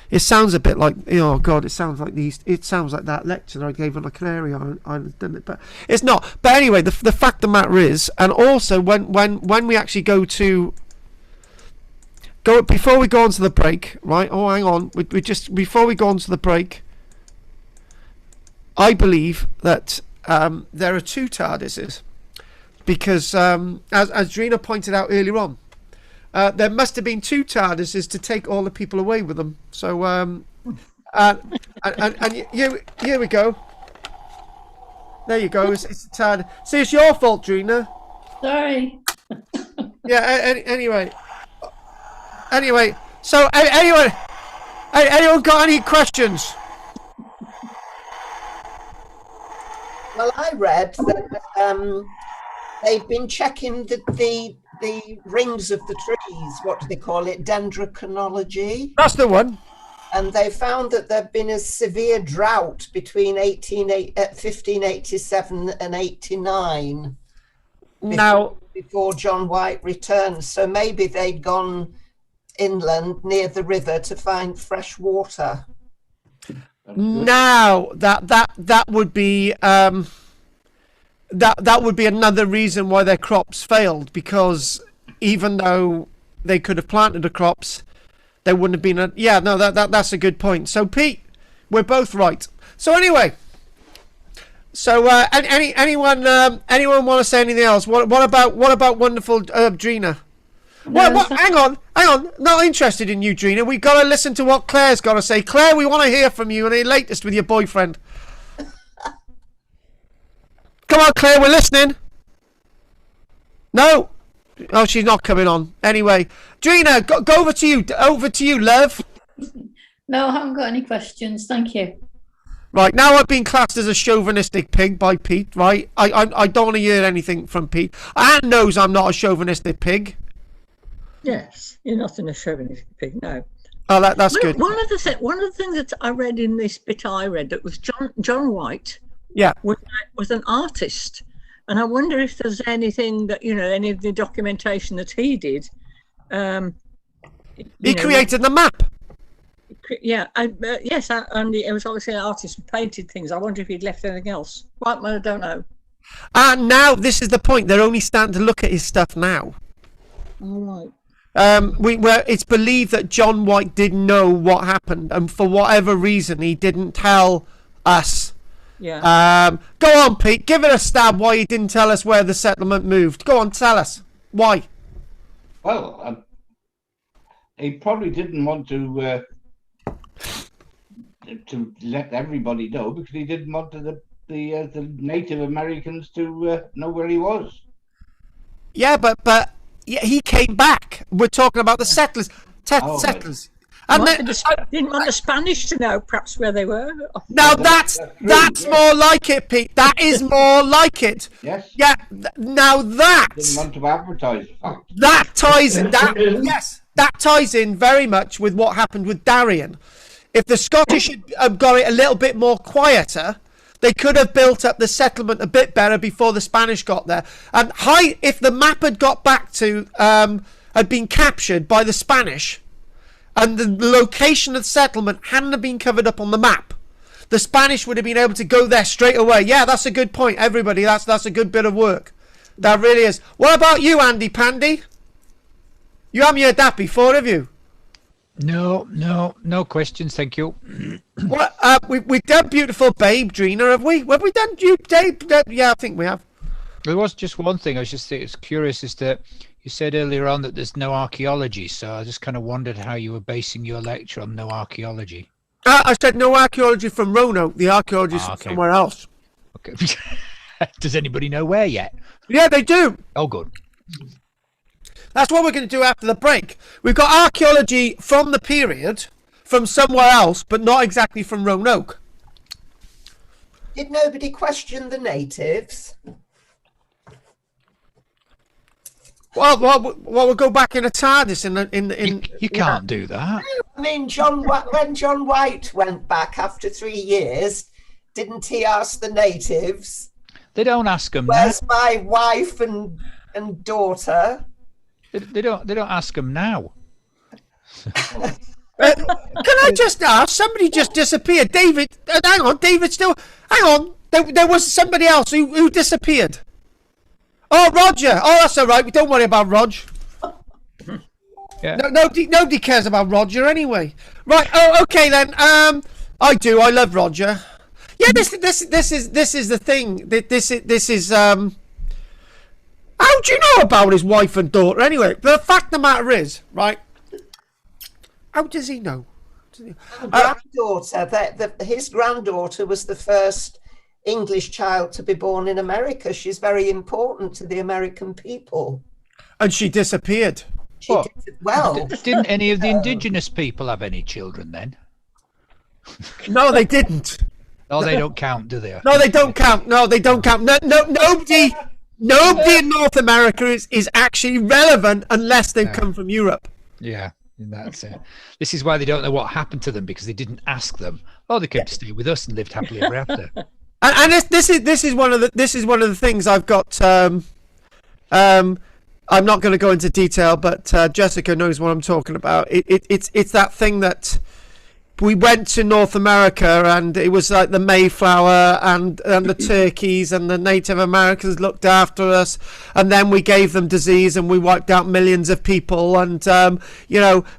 It sounds a bit like, oh God, it sounds like that lecture I gave on the Canary Islands, didn't it? But it's not. But anyway, the fact of the matter is, and also when we actually go before we go on to the break, right? Oh, hang on. We just before we go on to the break, I believe that there are two TARDISes, because as Drina pointed out earlier on, there must have been two TARDISes to take all the people away with them. So and here we go. There you go. It's a TARDIS. See, it's your fault, Drina. Sorry. Yeah. Anyway. So anyone got any questions? Well, I read that they've been checking the rings of the trees. What do they call it? Dendrochronology. That's the one. And they found that there'd been a severe drought between 1587 and 89. Before John White returned. So maybe they'd gone inland near the river to find fresh water. Now that would be that would be another reason why their crops failed, because even though they could have planted the crops, there wouldn't have been that's a good point. So Pete, we're both right. So anyway, anyone want to say anything else? What about wonderful Drina? What? Hang on. Not interested in you, Drina. We've got to listen to what Claire's got to say. Claire, we want to hear from you and the latest with your boyfriend. Come on, Claire, we're listening. No. Oh, she's not coming on. Anyway, Drina, go over to you. Over to you, love. No, I haven't got any questions. Thank you. Right, now I've been classed as a chauvinistic pig by Pete, right? I don't want to hear anything from Pete. Anne knows I'm not a chauvinistic pig. Yes, you're not in a chauvinistic pig, no. Oh, that's good. One of the things that I read in this bit I read, that was John White. Yeah, was an artist, and I wonder if there's anything that any of the documentation that he did. He created the map. Yeah, yes, and it was obviously an artist who painted things. I wonder if he'd left anything else. Right, well, I don't know. And now this is the point. They're only starting to look at his stuff now. All right. It's believed that John White didn't know what happened, and for whatever reason, he didn't tell us. Yeah. Go on, Pete. Give it a stab. Why he didn't tell us where the settlement moved? Go on, tell us why. Well, he probably didn't want to let everybody know, because he didn't want the Native Americans to know where he was. Yeah, but yeah, he came back. We're talking about the settlers. Settlers. And didn't want the Spanish to know perhaps where they were. Now that's more like it, Pete. That is more like it. Yes. Yeah. Now that didn't want to advertise the fact. That ties in. That ties in very much with what happened with Darien. If the Scottish had got it a little bit more quieter, they could have built up the settlement a bit better before the Spanish got there. And if the map had got back to had been captured by the Spanish, and the location of the settlement hadn't have been covered up on the map, the Spanish would have been able to go there straight away. Yeah, that's a good point, everybody. That's a good bit of work. That really is. What about you, Andy Pandy? You haven't heard that before, have you? No questions, thank you. What? We've done Beautiful Babe, Drina, have we? Have we done you, Dave? Yeah, I think we have. There was just one thing. I was curious as to, You said earlier on that there's no archaeology, so I just kind of wondered how you were basing your lecture on no archaeology. I said no archaeology from Roanoke. The archaeologists okay. somewhere else. Okay. Does anybody know where yet? Yeah, they do. Oh, good. That's what we're going to do after the break. We've got archaeology from the period, from somewhere else, but not exactly from Roanoke. Did nobody question the natives? Well, we'll go back in a TARDIS in You can't do that. I mean, when John White went back after 3 years, didn't he ask the natives, They don't ask them. "Where's my wife and daughter?" They don't ask them now. Can I just ask? Somebody just disappeared. David, hang on. David still. Hang on. There was somebody else who disappeared. Oh, Roger. Oh, that's all right. We don't worry about Rog. Yeah. No, nobody cares about Roger anyway. Right. Oh, okay then. I do. I love Roger. Yeah. This is the thing. This is. How do you know about his wife and daughter anyway? The fact of the matter is, right? How does he know? Granddaughter. His granddaughter was the first English child to be born in America. She's very important to the American people. And she disappeared. Didn't any of the indigenous people have any children then? No, they didn't. Oh, they don't count, do they? No, they don't count. No, they don't count. Nobody in North America is actually relevant unless they've come from Europe. Yeah, that's it. This is why they don't know what happened to them, because they didn't ask them. Oh, they came to stay with us and lived happily ever after. And this is one of the things I've got. I'm not going to go into detail, but Jessica knows what I'm talking about. It's that thing that we went to North America and it was like the Mayflower and the turkeys and the Native Americans looked after us, and then we gave them disease and we wiped out millions of people, and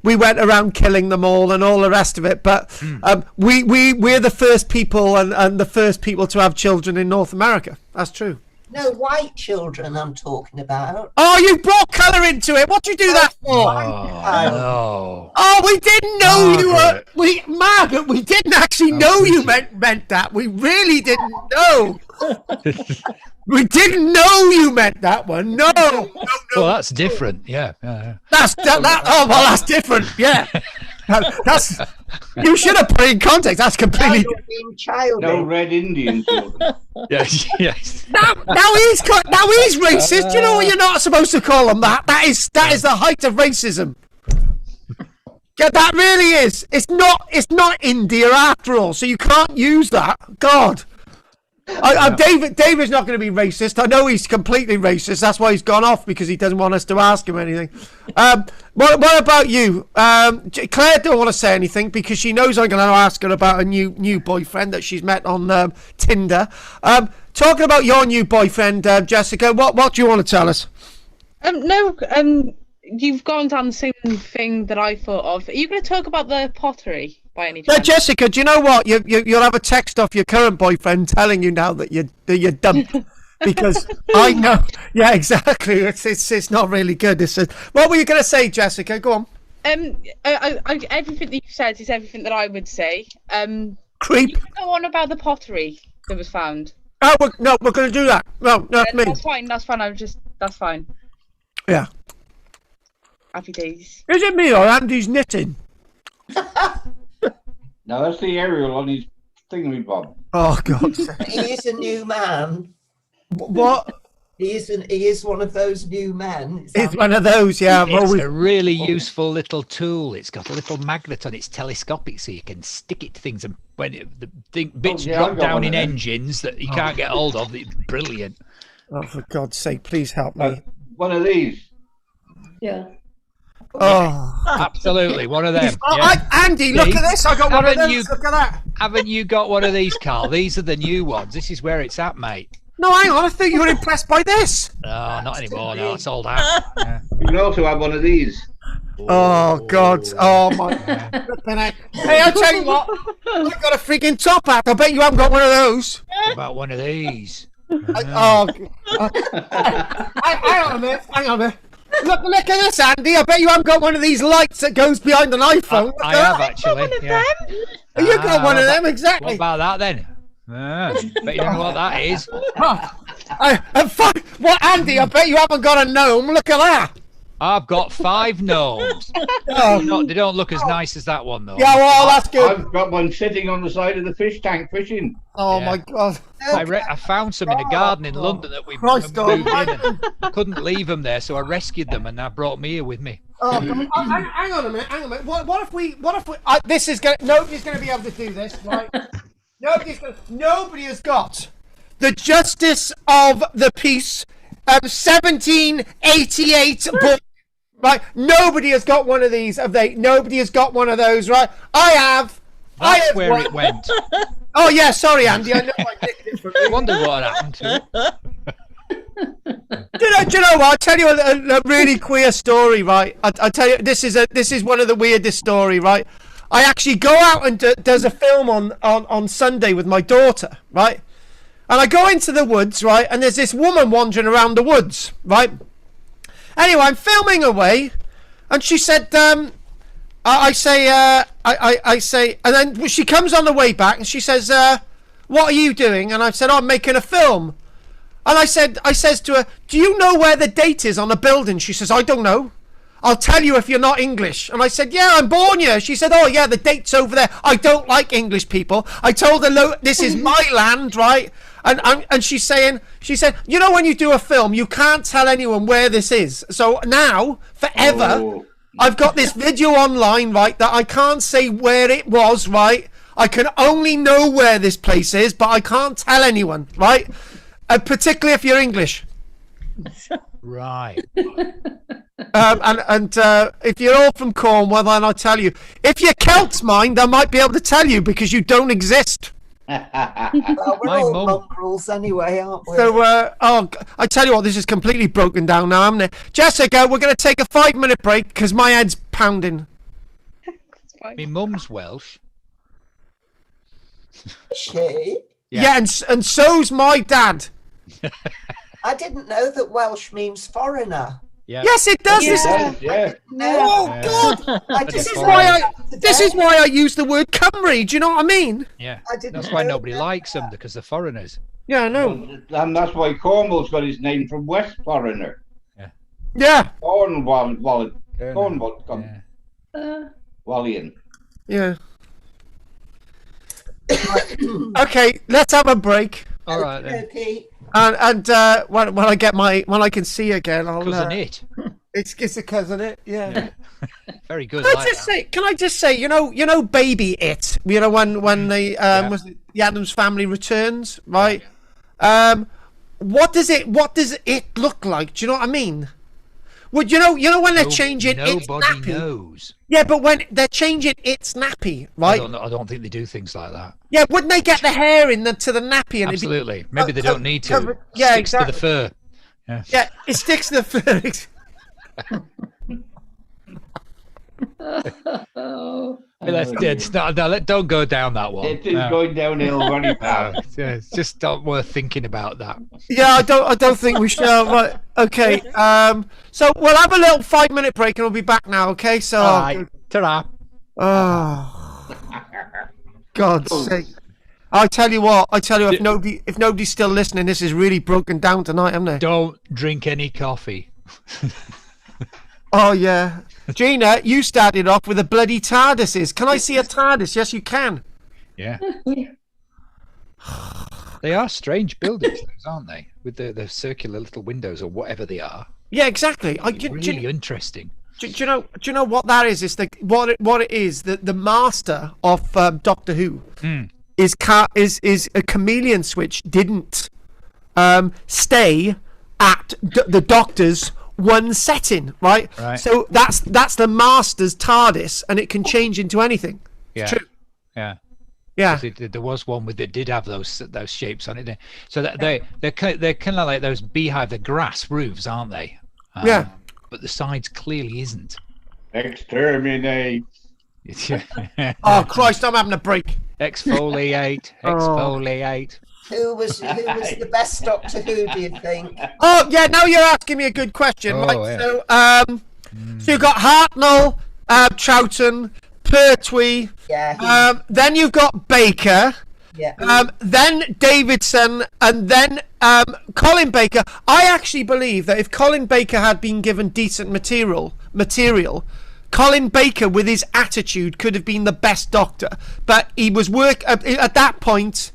we went around killing them all and all the rest of it. But we're the first people and the first people to have children in North America. That's true. No, white children I'm talking about. Oh, you brought colour into it. What do you do that for? No. Oh, we didn't know you were. Margaret, we didn't actually know you meant that. We really didn't know. We didn't know you meant that one. No. Well, that's different. Yeah. That's different. Yeah. That's. You should have put it in context. That's completely. No red Indian children. Yes. Now he's racist. You know what? You're not supposed to call him that. That is the height of racism. Yeah, that really is. It's not India after all. So you can't use that. God. David's not going to be racist. I know he's completely racist. That's why he's gone off, because he doesn't want us to ask him anything. What about you? Claire don't want to say anything because she knows I'm going to ask her about a new boyfriend that she's met on Tinder. Talking about your new boyfriend, Jessica, what do you want to tell us? You've gone down the same thing that I thought of. Are you going to talk about the pottery by any chance? Yeah, Jessica, do you know what? You'll have a text off your current boyfriend telling you now that you're dumped. Because I know, yeah, exactly. It's not really good. What were you going to say, Jessica? Go on. Everything that you've said is everything that I would say. Creep. You can go on about the pottery that was found. Oh, we're going to do that. No, me. That's fine. That's fine. Yeah. Happy days. Is it me or Andy's knitting? No, that's the aerial on his thingy-bob. Oh God. He is a new man. What? He is one of those new men. It's one of those, yeah. It's a really useful little tool. It's got a little magnet on it. It's telescopic, so you can stick it to things, and when the bits drop down in engines that you can't get hold of, it's brilliant. Oh, for God's sake, please help me. One of these. Yeah. Oh, absolutely, one of them. Andy, look at this. I got one of those. Look at that. Haven't you got one of these, Carl? These are the new ones. This is where it's at, mate. No, hang on. I think you were impressed by this. No, not anymore. No, it's sold out. Yeah. You can also have one of these. Oh God! Oh my! Hey, I'll tell you what. I've got a freaking top hat. I bet you haven't got one of those. What about one of these? Hang on a minute. Look at this, Andy. I bet you haven't got one of these lights that goes behind an iPhone. Look I at have that. actually. Yeah. You got one of them, What exactly. about that then? Bet you don't know what that is. What, Andy? I bet you haven't got a gnome. Look at that. I've got 5 gnomes. They don't look as nice as that one though. Yeah, well, that's good. I've got one sitting on the side of the fish tank fishing. Oh Yeah. my God. I found some in a garden in London that we Christ moved in and couldn't leave them there, so I rescued them and I brought me here with me. Oh, hang on a minute. What if we? Nobody's going to be able to do this, right? Nobody has got the Justice of the Peace 1788 book. Right, nobody has got one of these. Nobody has got one of those, right? I have. That's where it went. Oh yeah, sorry, Andy. I know I nicked it from I you. wonder what happened to it. Do you know what? I'll tell you a really queer story, right? I tell you, this is one of the weirdest story, right? I actually go out and there's a film on Sunday with my daughter, right? And I go into the woods, right? And there's this woman wandering around the woods, right? Anyway, I'm filming away, and she said, I say, and then she comes on the way back, and she says, "What are you doing?" And I said, "I'm making a film." And I says to her, "Do you know where the date is on a building?" She says, "I don't know. I'll tell you if you're not English." And I said, "Yeah, I'm born here." She said, "Oh yeah, the date's over there. I don't like English people." I told her, "This is my land, right?" And she said, "You know, when you do a film, you can't tell anyone where this is. So now, forever, I've got this video online, right, that I can't say where it was, right? I can only know where this place is, but I can't tell anyone, right? Particularly if you're English." Right. And if you're all from Cornwall, then I'll tell you. If you're Celts, mind, I might be able to tell you because you don't exist. Well, we're My all mum- mongrels anyway, aren't we? So, I tell you what, this is completely broken down now, isn't it? Jessica, we're going to take a 5-minute break because my head's pounding. My mum's Welsh. Is she? Yeah, and so's my dad. I didn't know that Welsh means foreigner. Yeah. Yes, it does. Yeah. Oh God! This is why I use the word Cymru. Do you know what I mean? Yeah. I didn't That's why know nobody that. likes them, because they're foreigners. Yeah, I know. And that's why Cornwall's got his name from West Foreigner. Yeah, Cornwallian. yeah. Okay, let's have a break. All right then. Okay. And when I can see again, I'll. Cousin it. It's a cousin it. Yeah. Very good. Can I like just that. say? Can I just say? You know, Baby It. You know when the was it the Addams Family returns, right? What does it look like? Do you know what I mean? Well, you know when they're changing its Nobody nappy. knows. Yeah, but when they're changing its nappy, right? I don't think they do things like that. Yeah, wouldn't they get the hair to the nappy and Absolutely. Maybe they don't need to. covered- yeah, Sticks exactly. to the fur. Yeah, it sticks to the fur. Oh, Don't go down that one. It is going downhill very fast. It's just not worth thinking about that. Yeah, I don't think we shall. Right, okay. So we'll have a little 5-minute break and we'll be back now. Okay. So. All right. Ta-ra. Oh, God's sake! I tell you what. If nobody's still listening, this is really broken down tonight, haven't it? Don't drink any coffee. Oh yeah, Gina, you started off with a bloody TARDISes. Can I see a TARDIS? Yes, you can. Yeah. They are strange buildings, those, aren't they? With the circular little windows or whatever they are. Yeah, exactly. Really interesting. Do you know what that is? It's what it is. The master of Doctor Who is a chameleon switch didn't stay at the Doctor's one setting, right? So that's the master's TARDIS, and it can change into anything. Yeah. It's true. Yeah. Yeah. There was one that did have those shapes on it. So that they're kind of like those beehive, the grass roofs, aren't they? Yeah. But the sides clearly isn't. Exterminate. Oh Christ! I'm having a break. Exfoliate. Oh. Exfoliate. Who was the best Doctor Who, do you think? Oh yeah, now you're asking me a good question, Oh, right? yeah. So you got Hartnell, Troughton, Pertwee. Yeah. Then you've got Baker. Yeah. Then Davidson, and then Colin Baker. I actually believe that if Colin Baker had been given decent material, Colin Baker, with his attitude, could have been the best Doctor. But he was at that point.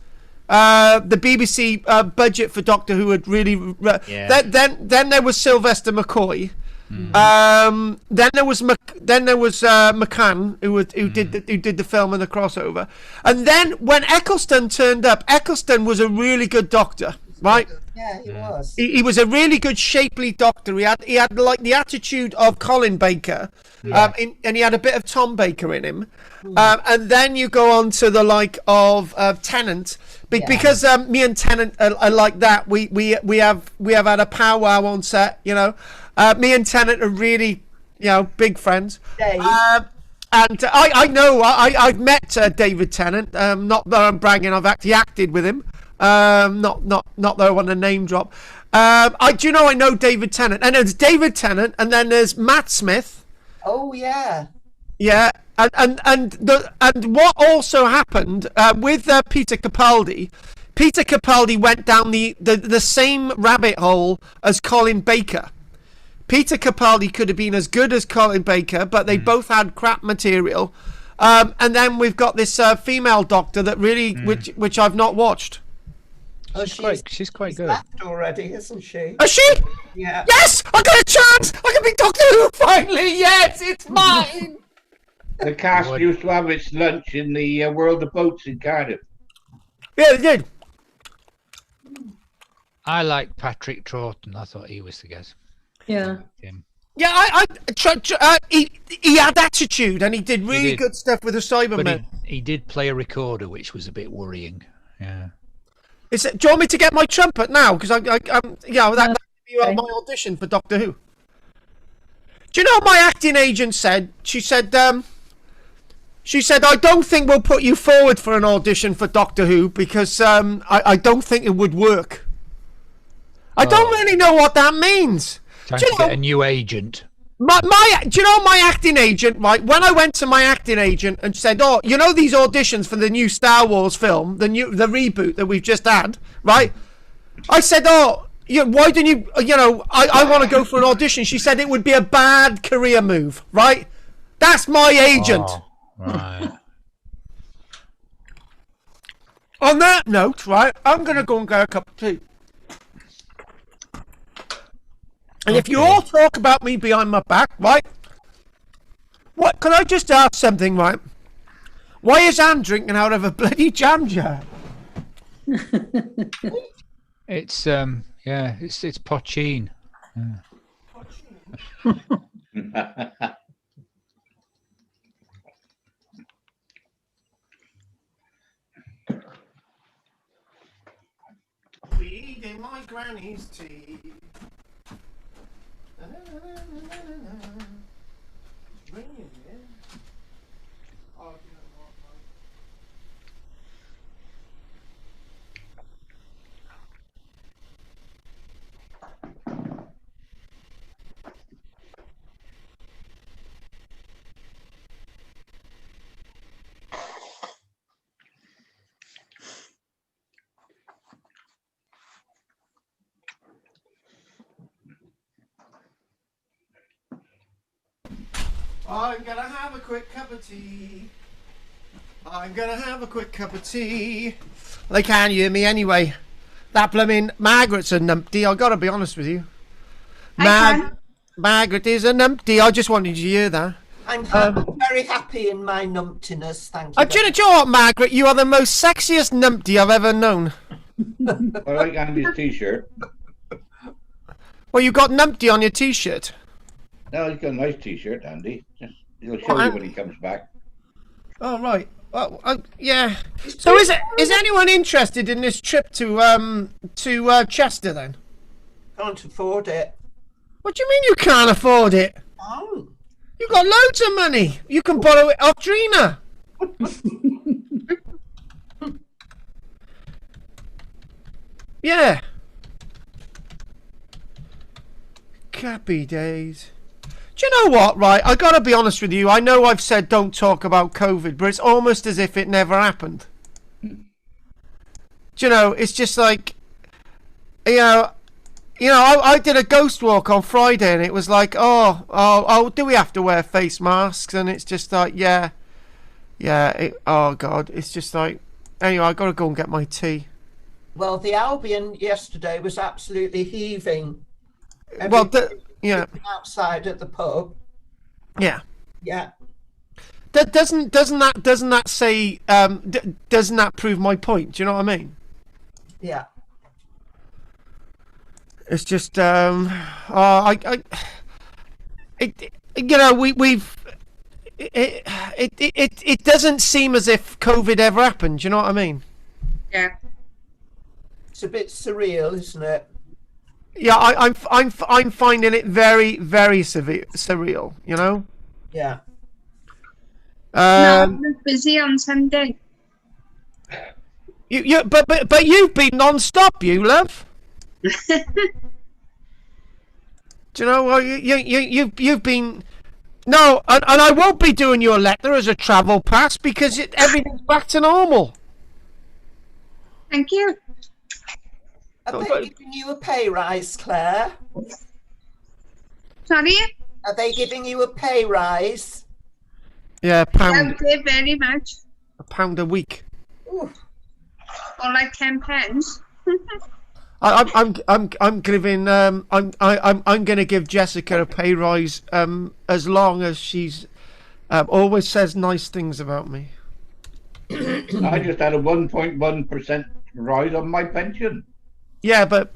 The BBC budget for Doctor Who had really. Then there was Sylvester McCoy. Then there was McCann who did the film and the crossover, and then when Eccleston turned up, Eccleston was a really good Doctor, right? Yeah, he was. He was a really good shapely Doctor. He had like the attitude of Colin Baker, and he had a bit of Tom Baker in him. And then you go on to the like of Tennant, because me and Tennant are like that. We have had a powwow on set, you know. Me and Tennant are really, big friends. And I know I've met David Tennant. Not that I'm bragging, I've actually acted with him. Not that I want to name drop. I know David Tennant, and there's David Tennant, and then there's Matt Smith. Oh yeah. Yeah, and what also happened with Peter Capaldi. Peter Capaldi went down the same rabbit hole as Colin Baker. Peter Capaldi could have been as good as Colin Baker, but they both had crap material. And then we've got this female Doctor that really, which I've not watched. Oh, She's quite good. Left already, isn't she? Is she? Yeah. Yes, I got a chance. I can be Doctor Who finally. Yes, it's mine. The cast used to have its lunch in the World of Boats in Cardiff. Yeah, they did. I like Patrick Troughton. I thought he was the guy. Yeah. Yeah, he had attitude, and he did really good stuff with the Cybermen. But he did play a recorder, which was a bit worrying. Yeah. Do you want me to get my trumpet now? Because that be my audition for Doctor Who. Do you know what my acting agent said? She said, I don't think we'll put you forward for an audition for Doctor Who because I don't think it would work. I don't really know what that means. Time to get a new agent. Do you know my acting agent, right? When I went to my acting agent and said, "Oh, you know these auditions for the new Star Wars film, the reboot that we've just had, right?" I said, "Oh, why didn't you? I want to go for an audition." She said it would be a bad career move, right? That's my agent. Oh, right. On that note, right, I'm gonna go and get a cup of tea. And if you all talk about me behind my back, right? What? Can I just ask something, right? Why is Anne drinking out of a bloody jam jar? It's it's pochine. Feeding my granny's tea. I'm gonna have a quick cup of tea. I'm gonna have a quick cup of tea. They can't hear me anyway. That blooming Margaret's a numpty, I gotta be honest with you. Margaret is a numpty, I just wanted you to hear that. I'm very happy in my numptiness, thank you. Do you know what, Margaret? You are the most sexiest numpty I've ever known. I like Andy's t-shirt. Well, you got numpty on your t-shirt. No, he's got a nice t-shirt, Andy. He'll show you when he comes back. Oh, right. Well, yeah. So is anyone interested in this trip to Chester then? Can't afford it. What do you mean you can't afford it? Oh. You got loads of money. You can borrow it off Drina. Yeah. Happy days. Do you know what, right? I gotta be honest with you. I know I've said don't talk about COVID, but it's almost as if it never happened. Do you know, it's just like, I did a ghost walk on Friday, and it was like, oh, do we have to wear face masks? And it's just like, yeah. Oh God, it's just like, anyway, I gotta go and get my tea. Well, the Albion yesterday was absolutely heaving. Well, yeah, outside at the pub. yeah. Yeah. Doesn't that say doesn't that prove my point? Do you know what I mean? Yeah. It's just we've it doesn't seem as if COVID ever happened. Do you know what I mean? Yeah. It's a bit surreal, isn't it? Yeah, I'm finding it very, very surreal. You know. Yeah. No, I'm busy on Sunday. But you've been non-stop, you love. Do you know? Well, you've been. No, and I won't be doing your letter as a travel pass because everything's back to normal. Thank you. Are they giving you a pay rise, Claire? Sorry? Are they giving you a pay rise? Yeah, Thank you very much. £1 a week. Ooh. Or like 10 pence. I'm giving I'm gonna give Jessica a pay rise as long as she's always says nice things about me. I just had a 1.1% rise on my pension. Yeah, but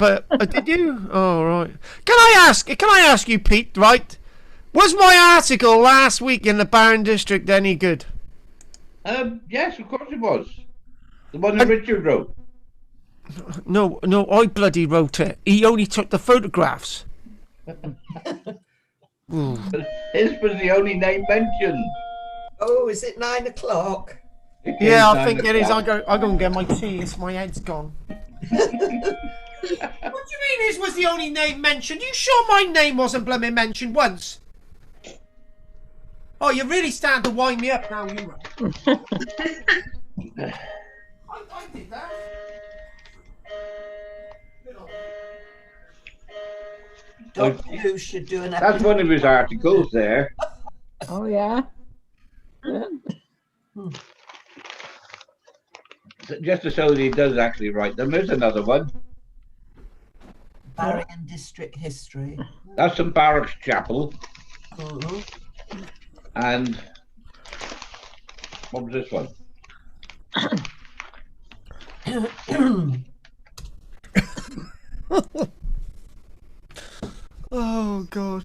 did you? Oh right. Can I ask you, Pete? Right? Was my article last week in the Barron District any good? Yes, of course it was. The one that Richard wrote. No, I bloody wrote it. He only took the photographs. His was the only name mentioned. Oh, is it 9 o'clock? Yeah, I think it is. I go and get my tea. My head's gone. What do you mean his was the only name mentioned? You sure my name wasn't blooming mentioned once? Oh, you're really starting to wind me up now, you. I did that. Doctor Who should do an That's episode. one of his articles there. Oh yeah. Just to show that he does actually write them. There's another one. Barron District History. That's St Barrack's Chapel. Mhm. And what was this one? Oh God.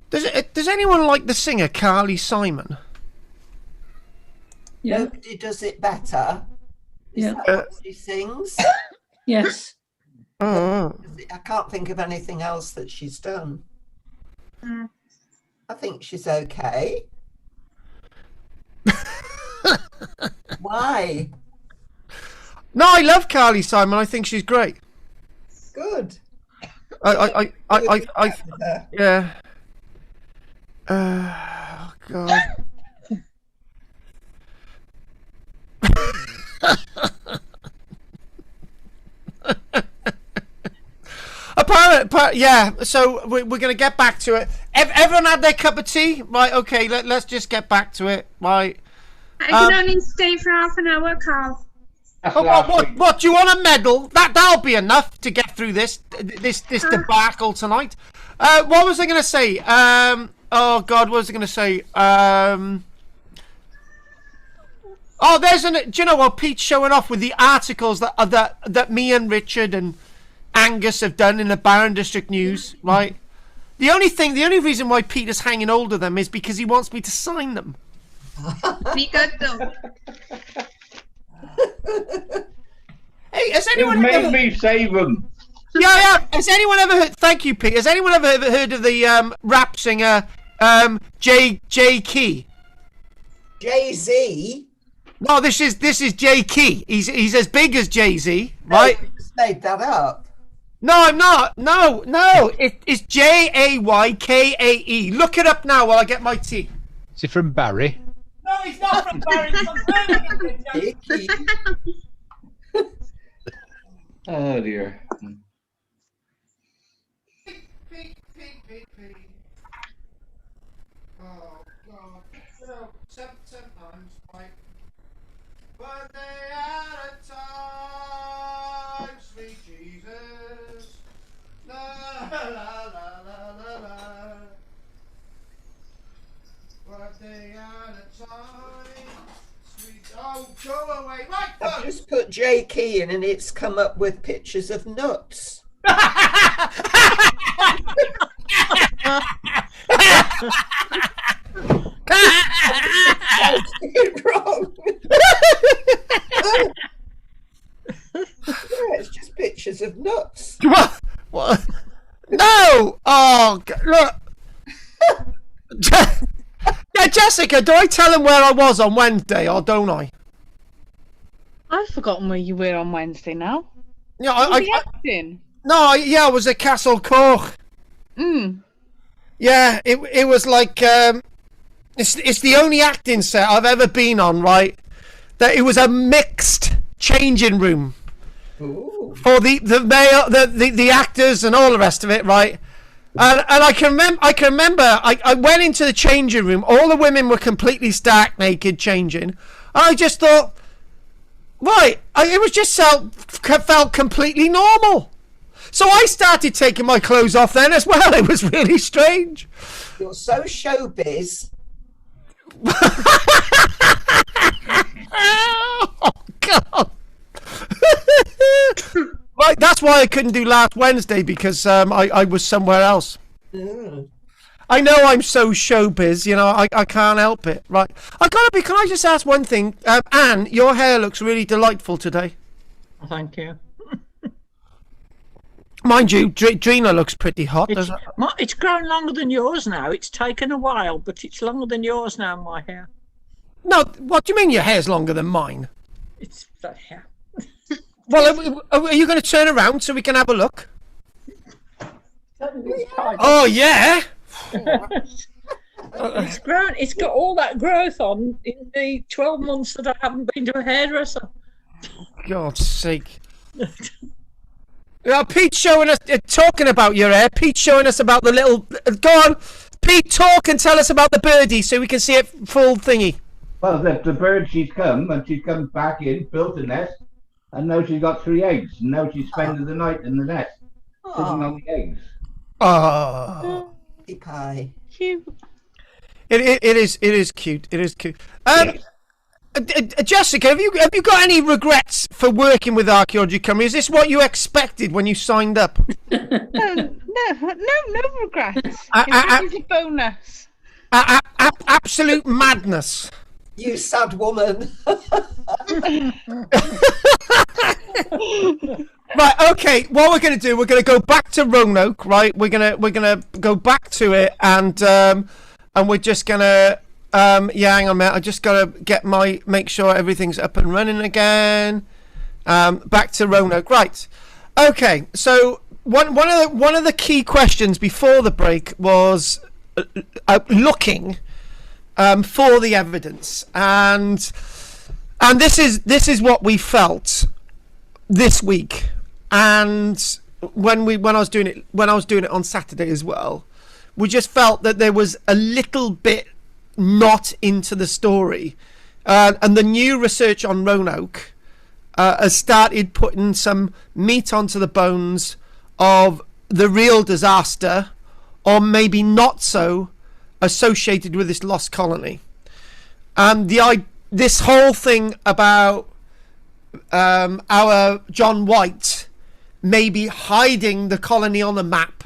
Does anyone like the singer Carly Simon? Yeah. Nobody does it better. Is Yeah. that what she sings? Yes. Oh. I can't think of anything else that she's done. Mm. I think she's okay. Why? No, I love Carly Simon. I think she's great. Good. I Her. yeah. Oh God. Yeah. So we're gonna get back to it. Everyone had their cup of tea, right? Okay. Let's just get back to it, right? I can only stay for half an hour, Carl. Oh, what? Do you want a medal? That'll be enough to get through this debacle tonight. What was I going to say? Oh God, what was I going to say? Oh, do you know what? Pete's showing off with the articles that me and Richard and Angus have done in the Barron District News, right? The only reason why Pete is hanging hold of them is because he wants me to sign them. Be good though. Hey, has You anyone made me save them. Yeah. Has anyone ever heard? Thank you, Pete. Has anyone ever heard of the rap singer J Key? Jay-Z? No, this is Jay Key. He's as big as Jay-Z, right? You just made that up. No, I'm not. No. It's Jaykae. Look it up now while I get my tea. Is he from Barry? No, he's not from Barry. He's from Birmingham. Oh dear. Oh God. Sometimes like one day at a time, sweet Jesus. La la la la la la. One day at a time, sweet. Oh, go away, right I've foot. just put J key in and it's come up with pictures of nuts. Wrong. Yeah, it's just pictures of nuts. What? No! Oh, look. Yeah, Jessica, do I tell him where I was on Wednesday or don't I? I've forgotten where you were on Wednesday now. Yeah, I acting. I was at Castle Cork. Yeah, it was like it's the only acting set I've ever been on, right? That it was a mixed changing room. Ooh. For the male the actors and all the rest of it, right? And I can remember I went into the changing room, all the women were completely stark naked changing. And I just thought, right, it was just felt completely normal. So I started taking my clothes off then as well. It was really strange. You're so showbiz. Oh God. Right, that's why I couldn't do last Wednesday, because I was somewhere else. Mm. I know I'm so showbiz, you know, I can't help it. Right, can I just ask one thing? Anne, your hair looks really delightful today. Thank you. Mind you, Drina looks pretty hot. It's grown longer than yours now. It's taken a while, but it's longer than yours now, my hair. No, what do you mean your hair's longer than mine? It's that hair. Well, are you going to turn around so we can have a look? Oh, yeah. It's grown. It's got all that growth on in the 12 months that I haven't been to a hairdresser. God's sake. Pete's showing us, talking about your hair. Pete's showing us about the little... Go on, Pete, talk and tell us about the birdie so we can see it full thingy. Well, the bird, she's come back in, built a nest, and now she's got 3 eggs. And now she's spending the night in the nest, sitting on the eggs. Oh. Pie. Cute. It is cute. It is cute. Jessica, have you got any regrets for working with Archaeology Company? Is this what you expected when you signed up? No regrets. It's a bonus. Absolute madness. You sad woman. Right, okay, what we're going to do, we're going to go back to Roanoke, right? We're gonna go back to it, and we're just going to hang on a minute. I just got to make sure everything's up and running again. Back to Roanoke, right? Okay, so one of the key questions before the break was looking for the evidence, and this is what we felt this week, and when I was doing it on Saturday as well, we just felt that there was a little bit not into the story, and the new research on Roanoke has started putting some meat onto the bones of the real disaster, or maybe not so, associated with this lost colony. And this whole thing about our John White maybe hiding the colony on the map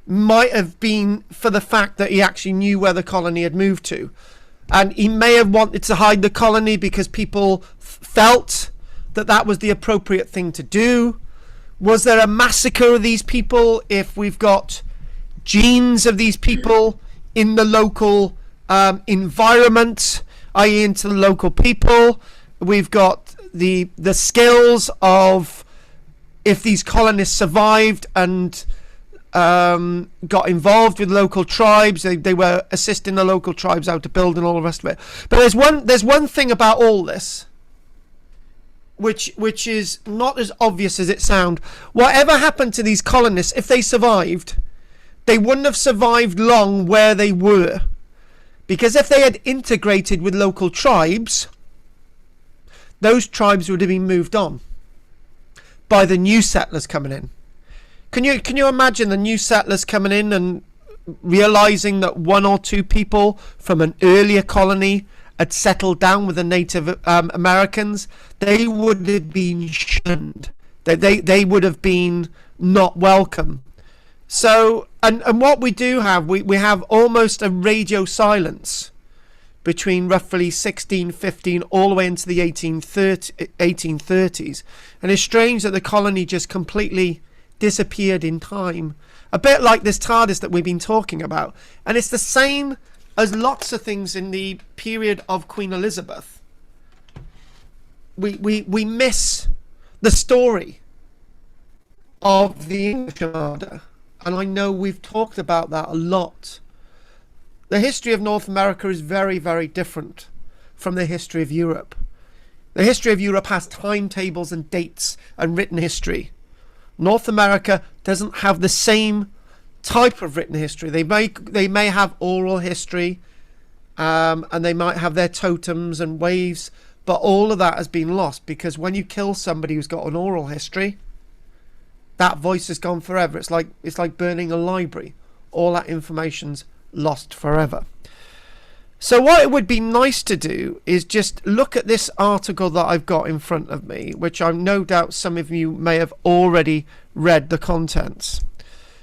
might have been for the fact that he actually knew where the colony had moved to, and he may have wanted to hide the colony because people felt that was the appropriate thing to do. Was there a massacre of these people if we've got genes of these people in the local environment? i.e. into the local people. We've got the skills of if these colonists survived and got involved with local tribes, they were assisting the local tribes out to build and all the rest of it. But there's one thing about all this which is not as obvious as it sounds. Whatever happened to these colonists, if they survived, they wouldn't have survived long where they were, because if they had integrated with local tribes, those tribes would have been moved on by the new settlers coming in. Can you imagine the new settlers coming in and realizing that one or two people from an earlier colony had settled down with the Native Americans? They would have been shunned. They would have been not welcome. So, and what we do have, we have almost a radio silence between roughly 1615 all the way into the 1830s. And it's strange that the colony just completely disappeared in time. A bit like this TARDIS that we've been talking about. And it's the same as lots of things in the period of Queen Elizabeth. We miss the story of the English Armada. And I know we've talked about that a lot. The history of North America is very, very different from the history of Europe. The history of Europe has timetables and dates and written history. North America doesn't have the same type of written history. They may have oral history, and they might have their totems and waves, but all of that has been lost, because when you kill somebody who's got an oral history, that voice is gone forever. It's like burning a library. All that information's lost forever. So what it would be nice to do is just look at this article that I've got in front of me, which I no doubt some of you may have already read the contents.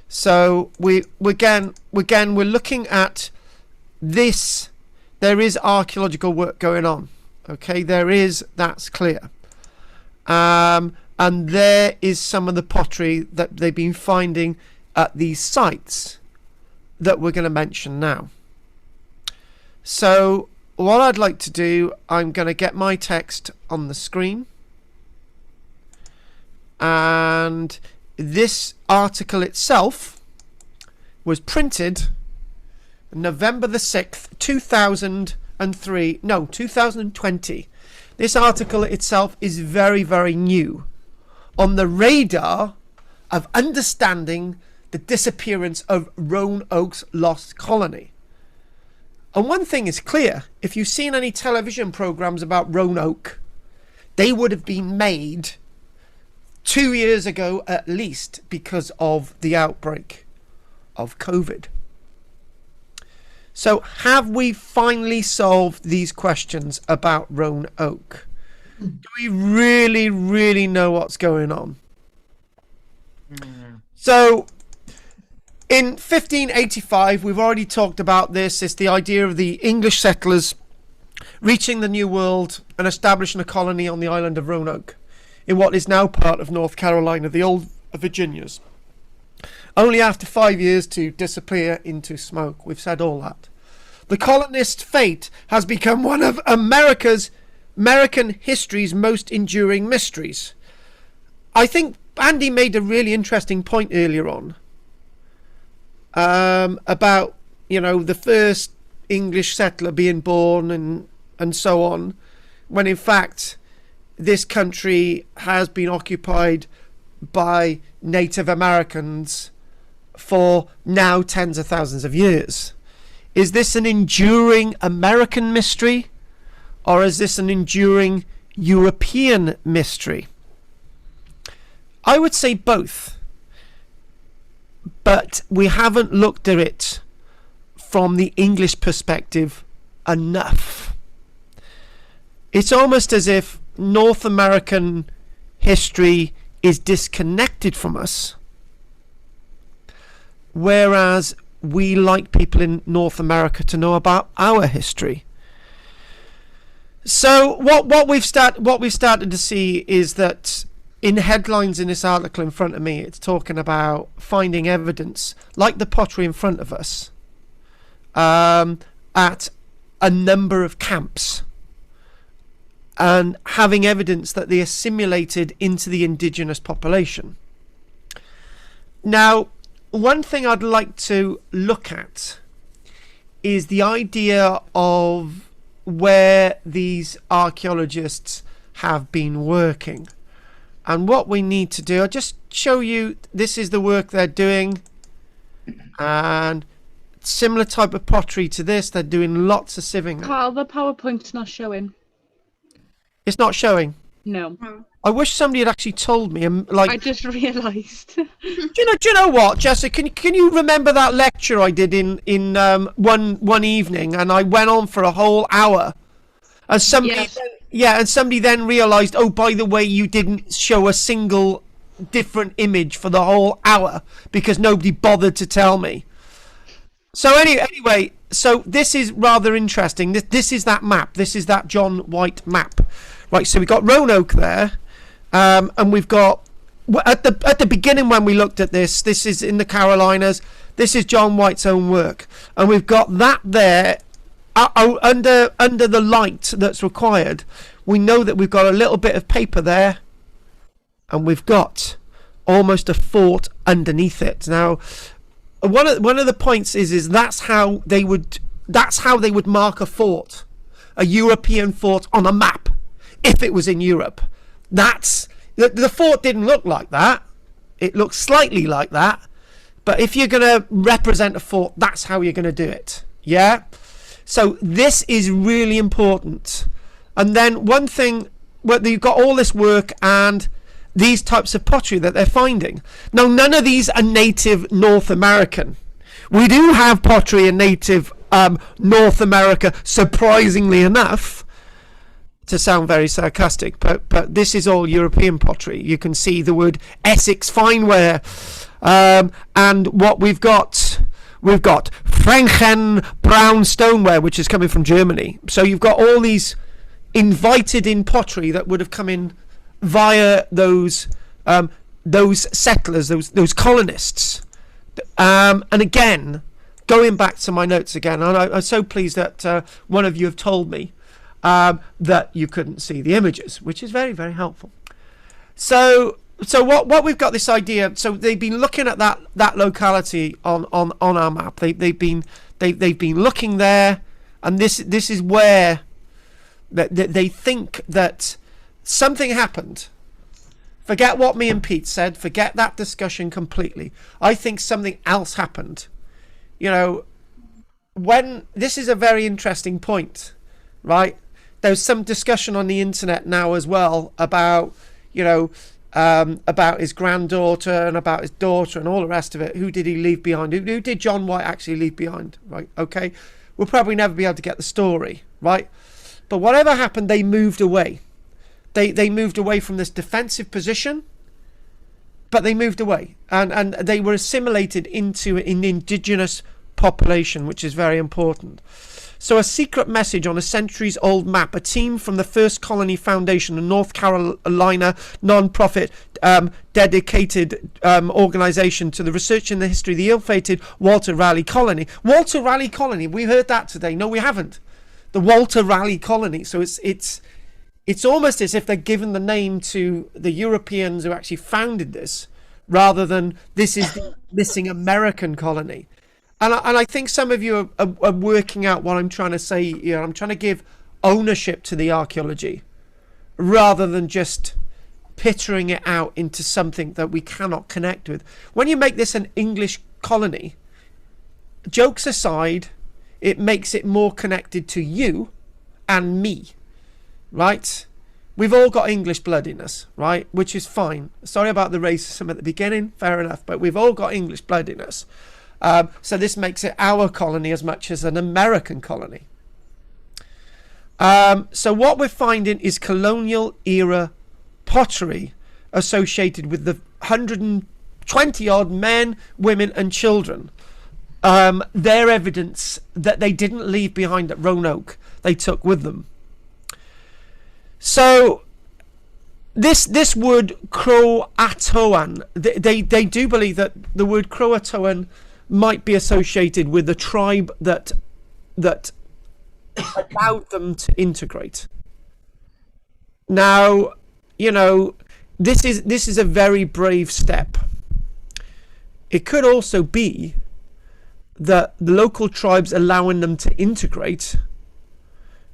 So we're looking at this. There is archaeological work going on. Okay, that's clear. And there is some of the pottery that they've been finding at these sites that we're going to mention now. So what I'd like to do, I'm going to get my text on the screen. And this article itself was printed November the 6th, 2020. This article itself is very, very new, on the radar of understanding the disappearance of Roanoke's lost colony. And one thing is clear: if you've seen any television programs about Roanoke, they would have been made 2 years ago at least, because of the outbreak of COVID. So have we finally solved these questions about Roanoke? Do we really, really know what's going on? So in 1585, we've already talked about this. It's the idea of the English settlers reaching the New World and establishing a colony on the island of Roanoke, in what is now part of North Carolina, the old Virginias. Only after 5 years to disappear into smoke. We've said all that. The colonist fate has become one of American history's most enduring mysteries. I think Andy made a really interesting point earlier on about, the first English settler being born and so on, when in fact this country has been occupied by Native Americans for now tens of thousands of years. Is this an enduring American mystery, or is this an enduring European mystery? I would say both, but we haven't looked at it from the English perspective enough. It's almost as if North American history is disconnected from us, whereas we like people in North America to know about our history. So what we've started to see is that in headlines in this article in front of me, it's talking about finding evidence, like the pottery in front of us, at a number of camps and having evidence that they assimilated into the indigenous population. Now, one thing I'd like to look at is the idea of where these archaeologists have been working. And what we need to do, I'll just show you, this is the work they're doing, and similar type of pottery to this. They're doing lots of sieving. Carl, the PowerPoint's not showing. It's not showing. No. I wish somebody had actually told me. Like, I just realised. do you know what, Jessica? Can you remember that lecture I did in one evening, and I went on for a whole hour, and somebody and somebody then realised, oh, by the way, you didn't show a single different image for the whole hour because nobody bothered to tell me. So anyway, so this is rather interesting. This is that map. This is that John White map, right? So we've got Roanoke there. And we've got at the beginning when we looked at this is in the Carolinas. This is John White's own work, and we've got that there under the light that's required. We know that we've got a little bit of paper there, and we've got almost a fort underneath it. Now, one of the points is that's how they would mark a fort, a European fort on a map, if it was in Europe. That's the fort didn't look like that. It looked slightly like that, but if you're going to represent a fort, that's how you're going to do it. Yeah. So this is really important. And then one thing, well, you've got all this work and these types of pottery that they're finding. Now, none of these are native North American. We do have pottery in native North America, surprisingly enough, to sound very sarcastic, but this is all European pottery. You can see the word Essex fineware, and what we've got Franken brown stoneware, which is coming from Germany. So you've got all these invited in pottery that would have come in via those settlers, those colonists. And again, going back to my notes again, and I'm so pleased that one of you have told me that you couldn't see the images, which is very, very helpful. So what we've got this idea. So they've been looking at that locality on our map. They've been looking there, and this is where they think that something happened. Forget what me and Pete said. Forget that discussion completely. I think something else happened. You know, when this is a very interesting point, right? There's some discussion on the internet now as well about, you know, about his granddaughter and about his daughter and all the rest of it. Who did he leave behind? Who did John White actually leave behind? Right? Okay. We'll probably never be able to get the story, right? But whatever happened, they moved away. They moved away from this defensive position, but they moved away and they were assimilated into an indigenous population, which is very important. So a secret message on a centuries-old map, a team from the First Colony Foundation, a North Carolina non-profit dedicated organisation to the research in the history of the ill-fated Walter Raleigh Colony. Walter Raleigh Colony, we heard that today. No, we haven't. The Walter Raleigh Colony. So it's almost as if they're given the name to the Europeans who actually founded this, rather than this is the missing American colony. And I think some of you are working out what I'm trying to say. You know, I'm trying to give ownership to the archaeology rather than just pittering it out into something that we cannot connect with. When you make this an English colony, jokes aside, it makes it more connected to you and me, right? We've all got English blood in us, right? Which is fine. Sorry about the racism at the beginning, fair enough, but we've all got English blood in us. So this makes it our colony as much as an American colony. So what we're finding is colonial era pottery associated with the 120 odd men, women and children. Their evidence that they didn't leave behind at Roanoke, they took with them. So this word Croatoan, they do believe that the word Croatoan might be associated with the tribe that allowed them to integrate. Now, this is a very brave step. It could also be that the local tribes allowing them to integrate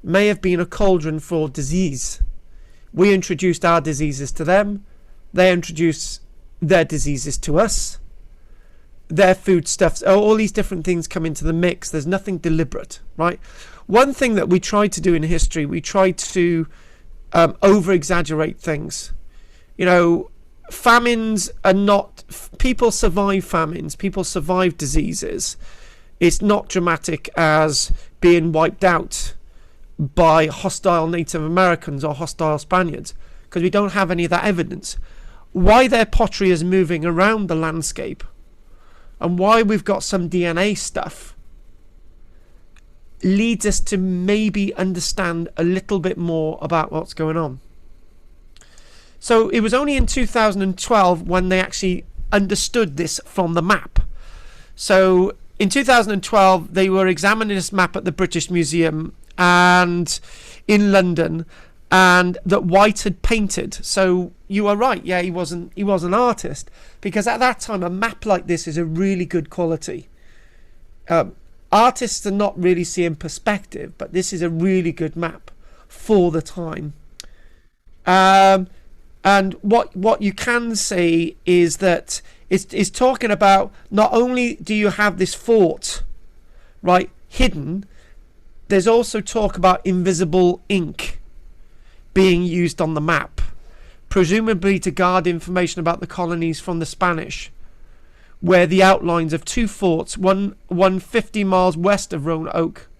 may have been a cauldron for disease. We introduced our diseases to them. They introduced their diseases to us. Their foodstuffs, all these different things come into the mix. There's nothing deliberate, right? One thing that we try to do in history, we try to over-exaggerate things. Famines are not... People survive famines. People survive diseases. It's not dramatic as being wiped out by hostile Native Americans or hostile Spaniards, because we don't have any of that evidence. Why their pottery is moving around the landscape and why we've got some DNA stuff leads us to maybe understand a little bit more about what's going on. So it was only in 2012 when they actually understood this from the map. So in 2012 they were examining this map at the British Museum and in London, and that White had painted. So you are right, yeah, he was an artist, because at that time a map like this is a really good quality. Artists are not really seeing perspective, but this is a really good map for the time. And what you can say is that it's talking about, not only do you have this fort, right, hidden, there's also talk about invisible ink being used on the map, presumably to guard information about the colonies from the Spanish, where the outlines of two forts, one 50 miles west of Roanoke,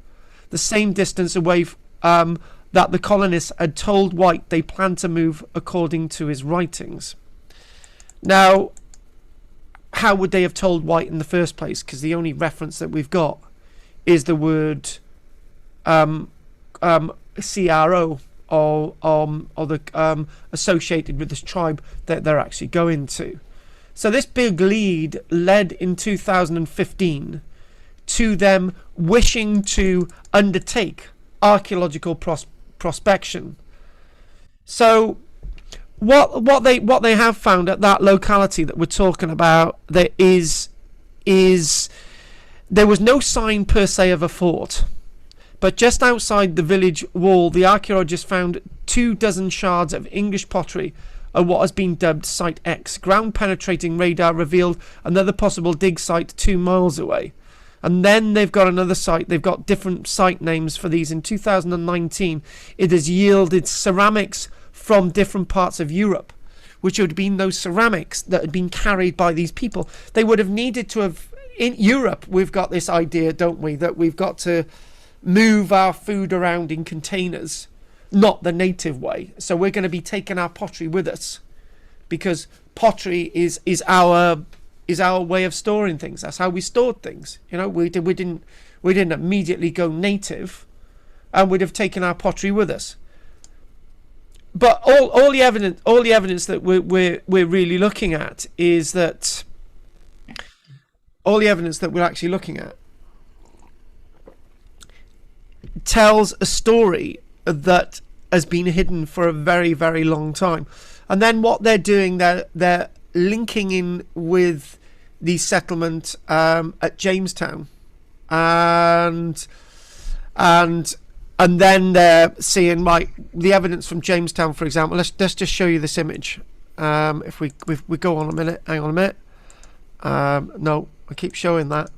the same distance away that the colonists had told White they planned to move according to his writings. Now, how would they have told White in the first place? Because the only reference that we've got is the word CRO, or the associated with this tribe that they're actually going to. So this big lead led in 2015 to them wishing to undertake archaeological prospection. So what they have found at that locality that we're talking about, there was no sign per se of a fort, but just outside the village wall the archaeologists found 24 shards of English pottery at what has been dubbed Site X. Ground penetrating radar revealed another possible dig site 2 miles away. And then they've got another site. They've got different site names for these. In 2019, it has yielded ceramics from different parts of Europe, which would have been those ceramics that had been carried by these people. They would have needed to have... In Europe, we've got this idea, don't we, that we've got to move our food around in containers, not the native way. So we're going to be taking our pottery with us, because pottery is our way of storing things. That's how we stored things. We didn't immediately go native, and we'd have taken our pottery with us. But all the evidence that we're really looking at is that all the evidence that we're actually looking at tells a story that has been hidden for a very, very long time. And then what they're doing, they're linking in with the settlement at Jamestown, and then they're seeing, right, the evidence from Jamestown, for example. Let's just show you this image. If we go on a minute, hang on a minute. No, I keep showing that.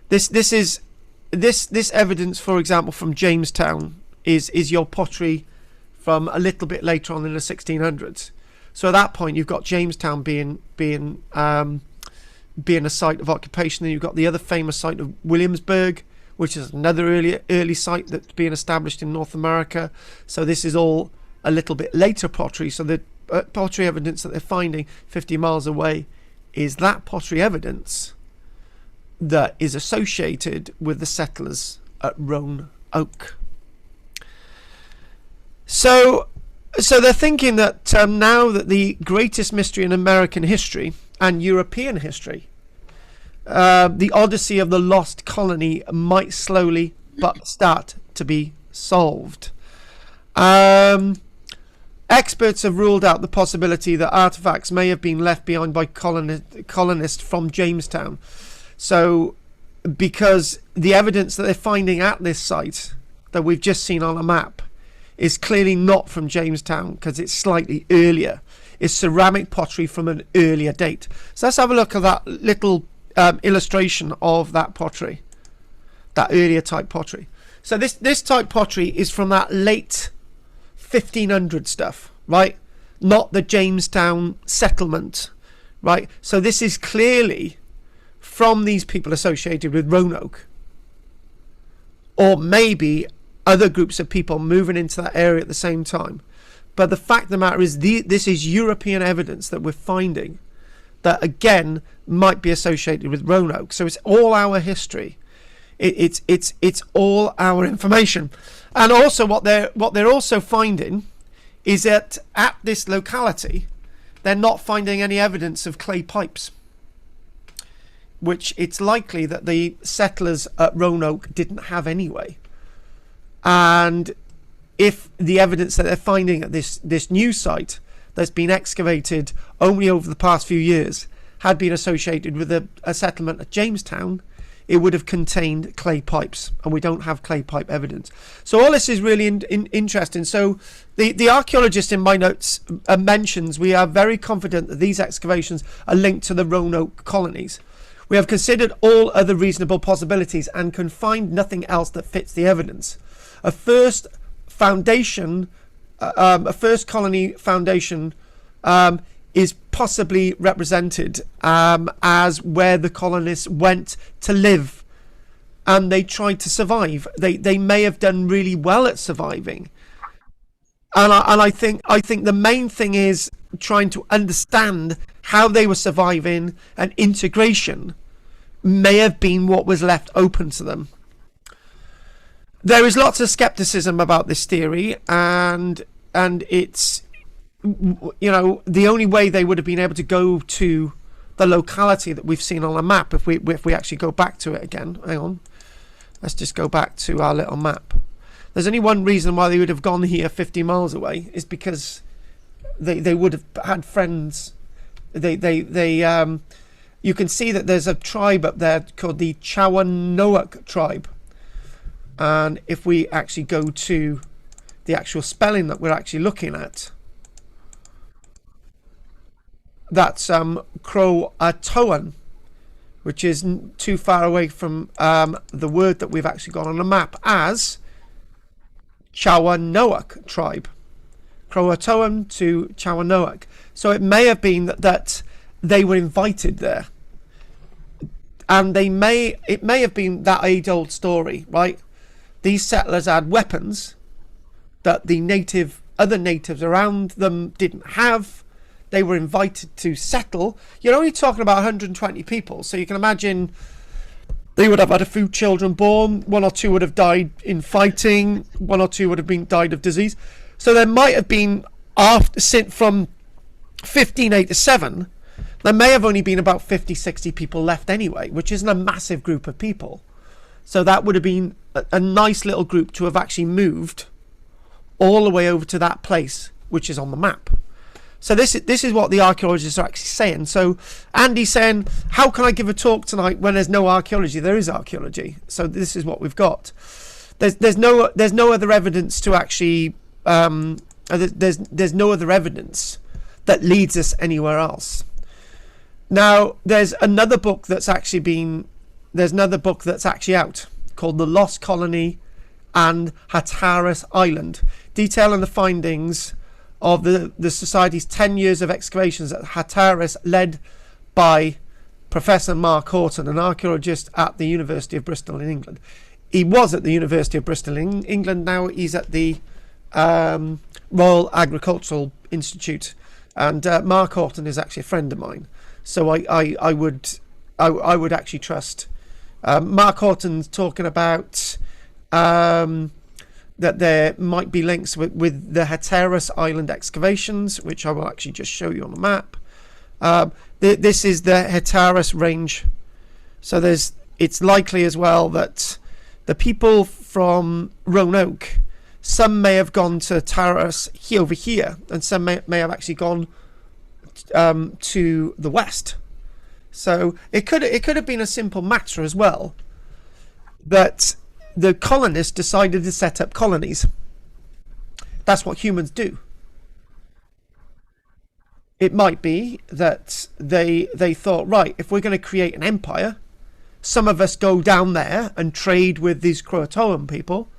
This evidence, for example, from Jamestown is your pottery from a little bit later on in the 1600s. So at that point, you've got Jamestown being a site of occupation. Then you've got the other famous site of Williamsburg, which is another early site that's being established in North America. So this is all a little bit later pottery. So the pottery evidence that they're finding 50 miles away is that pottery evidence that is associated with the settlers at Roanoke. So they're thinking that now that the greatest mystery in American history and European history, the Odyssey of the Lost Colony, might slowly but start to be solved. Experts have ruled out the possibility that artifacts may have been left behind by colonists from Jamestown. So, because the evidence that they're finding at this site that we've just seen on a map is clearly not from Jamestown, because it's slightly earlier. It's ceramic pottery from an earlier date. So let's have a look at that little illustration of that pottery, that earlier type pottery. So this type pottery is from that late 1500 stuff, right? Not the Jamestown settlement, right? So this is clearly from these people associated with Roanoke, or maybe other groups of people moving into that area at the same time. But the fact of the matter is, this is European evidence that we're finding that again might be associated with Roanoke. So it's all our history. It's all our information. And also what they're also finding is that at this locality they're not finding any evidence of clay pipes, which it's likely that the settlers at Roanoke didn't have anyway. And if the evidence that they're finding at this new site that's been excavated only over the past few years had been associated with a settlement at Jamestown, it would have contained clay pipes, and we don't have clay pipe evidence. So all this is really interesting. So the archaeologist in my notes mentions, we are very confident that these excavations are linked to the Roanoke colonies. We have considered all other reasonable possibilities and can find nothing else that fits the evidence. A first colony foundation is possibly represented as where the colonists went to live and they tried to survive. They may have done really well at surviving, and I think the main thing is trying to understand how they were surviving, and integration may have been what was left open to them. There is lots of skepticism about this theory, and it's, you know, the only way they would have been able to go to the locality that we've seen on a map, if we actually go back to it again. Hang on, let's just go back to our little map. There's only one reason why they would have gone here 50 miles away, is because they would have had friends. You can see that there's a tribe up there called the Roanoke tribe, and if we actually go to the actual spelling that we're actually looking at, that's Croatoan, which is too far away from the word that we've actually got on the map as Roanoke tribe. Croatoan to Roanoke. So it may have been that they were invited there, and it may have been that age-old story, right? These settlers had weapons that the other natives around them didn't have. They were invited to settle. You're only talking about 120 people, so you can imagine they would have had a few children born. 1 or 2 would have died in fighting. 1 or 2 would have died of disease. So there might have been, from 1587, there may have only been about 50, 60 people left anyway, which isn't a massive group of people. So that would have been a nice little group to have actually moved all the way over to that place, which is on the map. So this is what the archaeologists are actually saying. So Andy's saying, how can I give a talk tonight when there's no archaeology? There is archaeology. So this is what we've got. There's no other evidence to actually there's no other evidence that leads us anywhere else. Now there's another book that's actually out called The Lost Colony and Hatteras Island, detailing the findings of the Society's 10 years of excavations at Hatteras, led by Professor Mark Horton, an archaeologist at the University of Bristol in England. He was at the University of Bristol in England. Now he's at the Royal Agricultural Institute, and Mark Horton is actually a friend of mine. So I would actually trust Mark Horton's talking about that there might be links with the Hatteras Island excavations, which I will actually just show you on the map. This is the Hatteras range. So it's likely as well that the people from Roanoke, some may have gone to Taras here over here, and some may have actually gone to the west. So it could have been a simple matter as well, that the colonists decided to set up colonies. That's what humans do. It might be that they thought, right, if we're going to create an empire, some of us go down there and trade with these Croatoan people,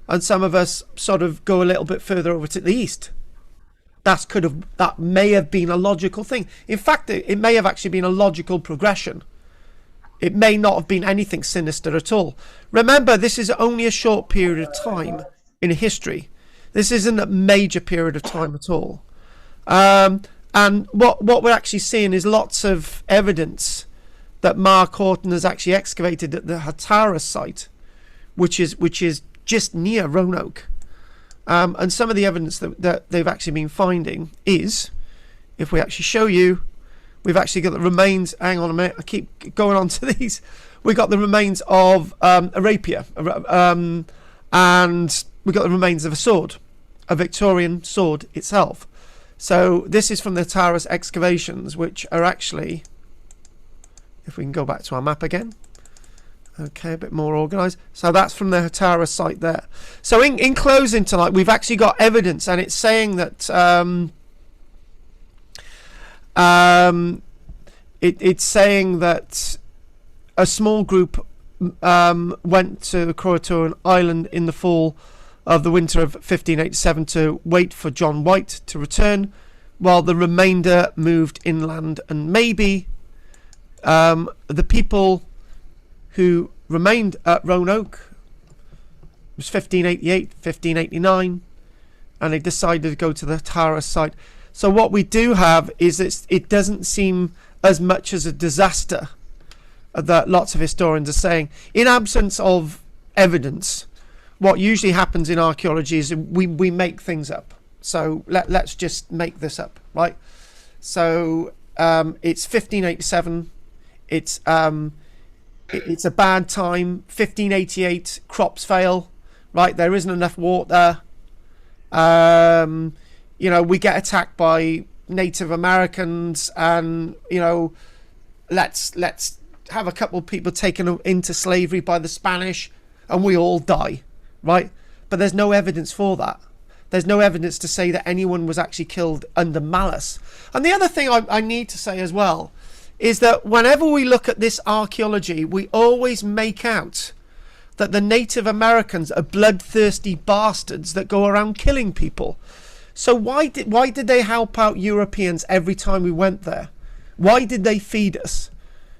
and some of us sort of go a little bit further over to the east. That may have been a logical thing. In fact, it may have actually been a logical progression. It may not have been anything sinister at all. Remember, this is only a short period of time in history. This isn't a major period of time at all. And what we're actually seeing is lots of evidence that Mark Horton has actually excavated at the Hatteras site, which is just near Roanoke. And some of the evidence that they've actually been finding is, if we actually show you, we've actually got the remains. Hang on a minute, I keep going on to these. We've got the remains of a rapier, and we've got the remains of a sword, a Victorian sword itself. So this is from the Hatteras excavations, which are actually, if we can go back to our map again. Okay, a bit more organised. So that's from the Hatteras site there. So in closing tonight, we've actually got evidence, and it's saying that it's saying that a small group went to Croatoan Island in the fall of the winter of 1587 to wait for John White to return, while the remainder moved inland, and maybe the people who remained at Roanoke, it was 1588, 1589, and they decided to go to the Hatteras site. So what we do have is it doesn't seem as much as a disaster that lots of historians are saying. In absence of evidence, what usually happens in archaeology is we make things up. So let's just make this up, right? So it's 1587. It's a bad time. 1588, crops fail, right? There isn't enough water. You know, we get attacked by Native Americans, and you know, let's have a couple of people taken into slavery by the Spanish, and we all die, right? But there's no evidence for that. There's no evidence to say that anyone was actually killed under malice. And the other thing I need to say as well is that whenever we look at this archaeology, we always make out that the Native Americans are bloodthirsty bastards that go around killing people. So why did they help out Europeans every time we went there? Why did they feed us?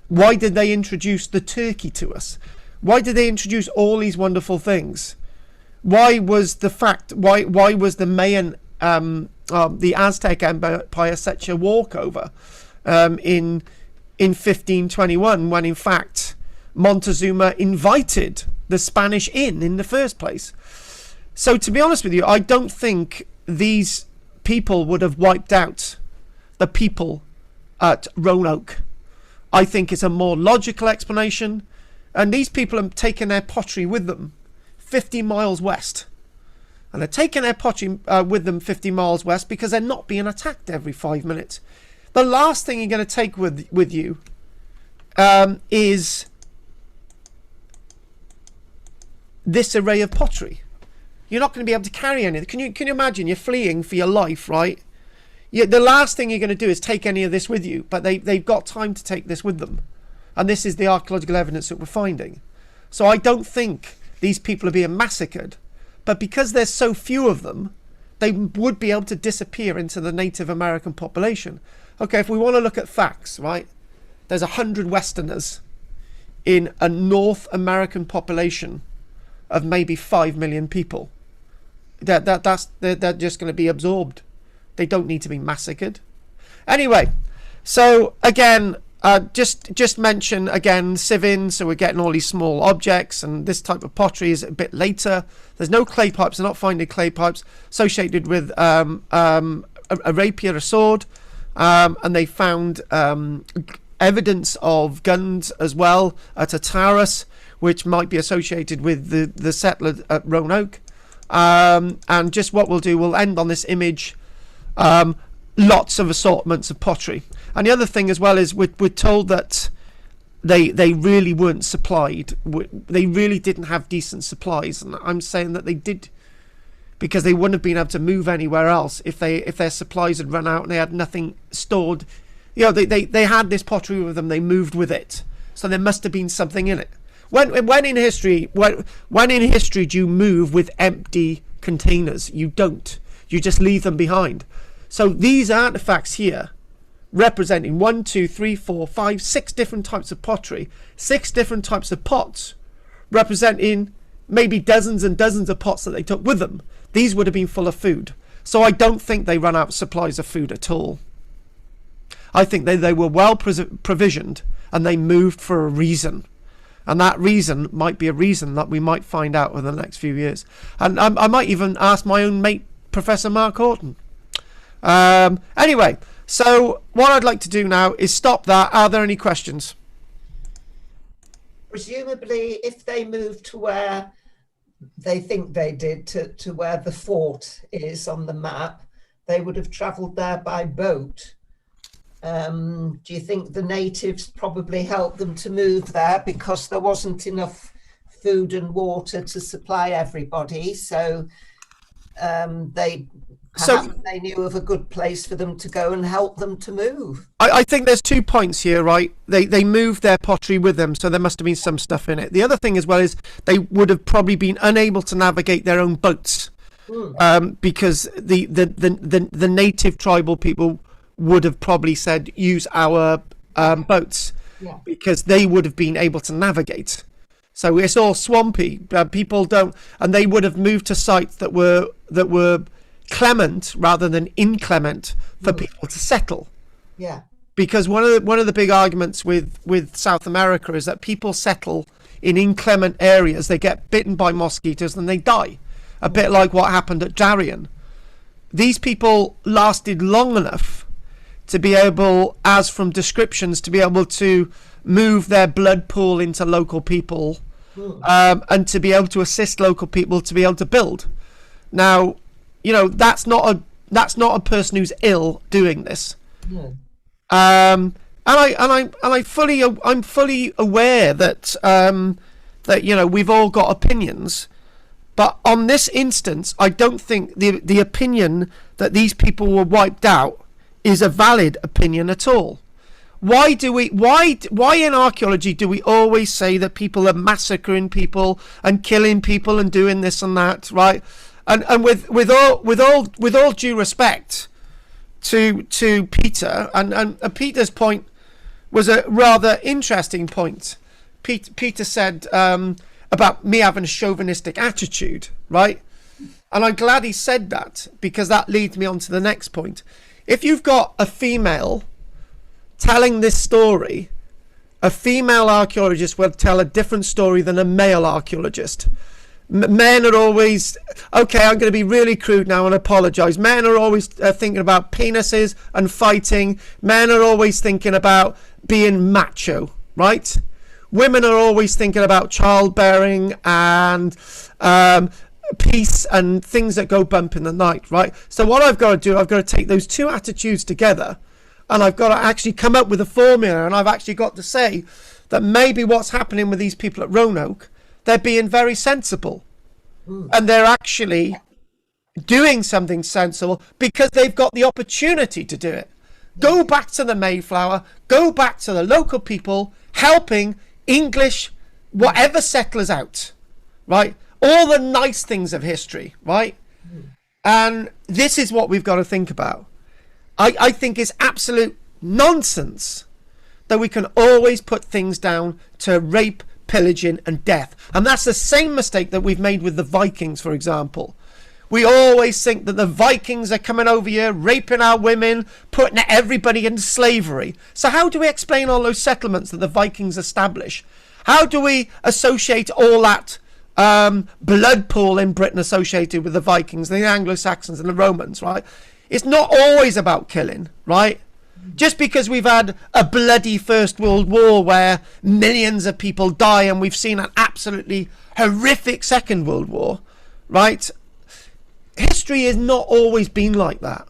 Why did they introduce the turkey to us? Why did they introduce all these wonderful things? Why was the Mayan, the Aztec Empire such a walkover in 1521, when in fact Montezuma invited the Spanish in the first place? So to be honest with you, I don't think these people would have wiped out the people at Roanoke. I think it's a more logical explanation, and these people have taken their pottery with them 50 miles west, and they're taking their pottery with them 50 miles west because they're not being attacked every 5 minutes. The last thing you're going to take with you is this array of pottery. You're not going to be able to carry anything. Can you imagine? You're fleeing for your life, right? The last thing you're going to do is take any of this with you, but they've got time to take this with them. And this is the archaeological evidence that we're finding. So I don't think these people are being massacred, but because there's so few of them, they would be able to disappear into the Native American population. Okay, if we want to look at facts, right? There's 100 Westerners in a North American population of maybe 5 million people. They're just going to be absorbed. They don't need to be massacred. Anyway, so again, just mention again Sivin. So we're getting all these small objects, and this type of pottery is a bit later. There's no clay pipes. They're not finding clay pipes associated with a rapier, a sword, and they found evidence of guns as well at Hatteras, which might be associated with the settler at Roanoke. And just what we'll do, we'll end on this image. Lots of assortments of pottery. And the other thing as well is we're told that they really weren't supplied. They really didn't have decent supplies. And I'm saying that they did, because they wouldn't have been able to move anywhere else if their supplies had run out and they had nothing stored. You know, they had this pottery with them, they moved with it. So there must have been something in it. When in history do you move with empty containers? You don't. You just leave them behind. So these artifacts here, representing 1, 2, 3, 4, 5, 6 different types of pottery, 6 different types of pots, representing maybe dozens and dozens of pots that they took with them. These would have been full of food. So I don't think they ran out of supplies of food at all. I think they were well provisioned, and they moved for a reason. And that reason might be a reason that we might find out over the next few years. And I might even ask my own mate, Professor Mark Horton. Anyway, so what I'd like to do now is stop that. Are there any questions? Presumably, if they moved to where they think they did, to where the fort is on the map, they would have travelled there by boat. Do you think the natives probably helped them to move there because there wasn't enough food and water to supply everybody? So they knew of a good place for them to go and help them to move. I think there's 2 points here, right? They moved their pottery with them, so there must have been some stuff in it. The other thing as well is they would have probably been unable to navigate their own boats, because the native tribal people would have probably said use our boats, because they would have been able to navigate. So it's all swampy. People don't, and they would have moved to sites that were clement rather than inclement for people to settle. Yeah. Because one of the big arguments with South America is that people settle in inclement areas. They get bitten by mosquitoes and they die. A bit like what happened at Darien. These people lasted long enough to be able, as from descriptions, to be able to move their blood pool into local people, and to be able to assist local people to be able to build. Now, you know, that's not a person who's ill doing this. I'm fully aware that that, you know, we've all got opinions, but on this instance, I don't think the opinion that these people were wiped out is a valid opinion at all. Why in archaeology do we always say that people are massacring people and killing people and doing this and that, right? And with all due respect to Peter, and Peter's point was a rather interesting point. Peter said about me having a chauvinistic attitude, right? And I'm glad he said that, because that leads me on to the next point. If you've got a female telling this story, a female archaeologist will tell a different story than a male archaeologist. Men are always, okay, I'm going to be really crude now and apologise. Men are always thinking about penises and fighting. Men are always thinking about being macho, right? Women are always thinking about childbearing and peace and things that go bump in the night, right? So what I've got to do, I've got to take those 2 attitudes together, and I've got to actually come up with a formula, and I've actually got to say that maybe what's happening with these people at Roanoke, they're being very sensible, and they're actually doing something sensible because they've got the opportunity to do it. Go back to the Mayflower, go back to the local people, helping English, whatever settlers out, right? All the nice things of history, right? And this is what we've got to think about. I think it's absolute nonsense that we can always put things down to rape, pillaging and death. And that's the same mistake that we've made with the Vikings, for example. We always think that the Vikings are coming over here, raping our women, putting everybody into slavery. So how do we explain all those settlements that the Vikings establish? How do we associate all that blood pool in Britain associated with the Vikings, the Anglo-Saxons and the Romans, right? It's not always about killing, right? Just because we've had a bloody First World War where millions of people die, and we've seen an absolutely horrific Second World War, right? History has not always been like that.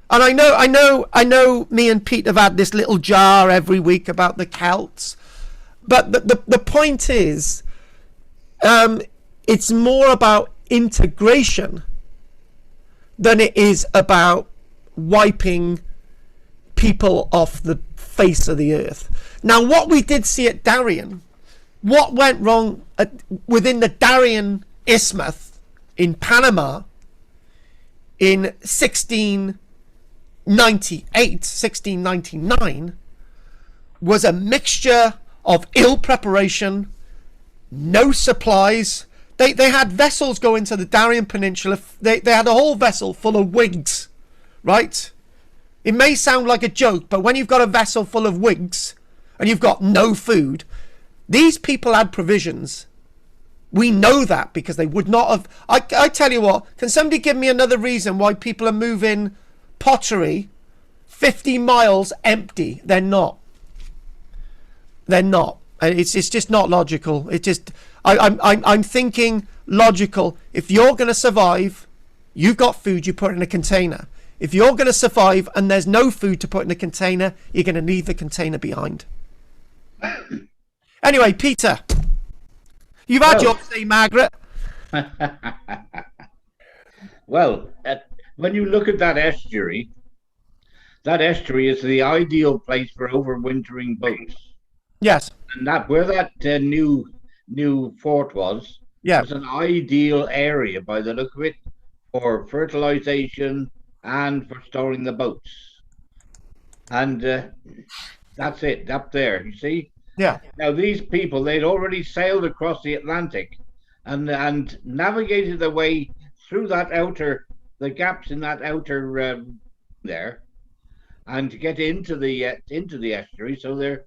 And I know me and Pete have had this little jar every week about the Celts. But the point is, it's more about integration than it is about wiping people off the face of the earth. Now, what we did see at Darien, what went wrong within the Darien Isthmus in Panama in 1699, was a mixture of ill preparation, no supplies. They had vessels go into the Darien Peninsula. They had a whole vessel full of wigs, right? It may sound like a joke, but when you've got a vessel full of wigs and you've got no food, these people had provisions. We know that because they would not have. I tell you what, can somebody give me another reason why people are moving pottery 50 miles empty? They're not. They're not. It's just not logical. It just, I'm thinking logical. If you're going to survive, you've got food, you put it in a container. If you're going to survive and there's no food to put in a container, you're going to leave the container behind. Anyway, Peter, you've had your say, Margaret. Well, when you look at that estuary is the ideal place for overwintering boats. Yes. And that where that new fort was an ideal area by the look of it for fertilization and for storing the boats. And that's it, up there, you see? Yeah. Now, these people, they'd already sailed across the Atlantic and navigated their way through the gaps in that outer there, and to get into the estuary. So they're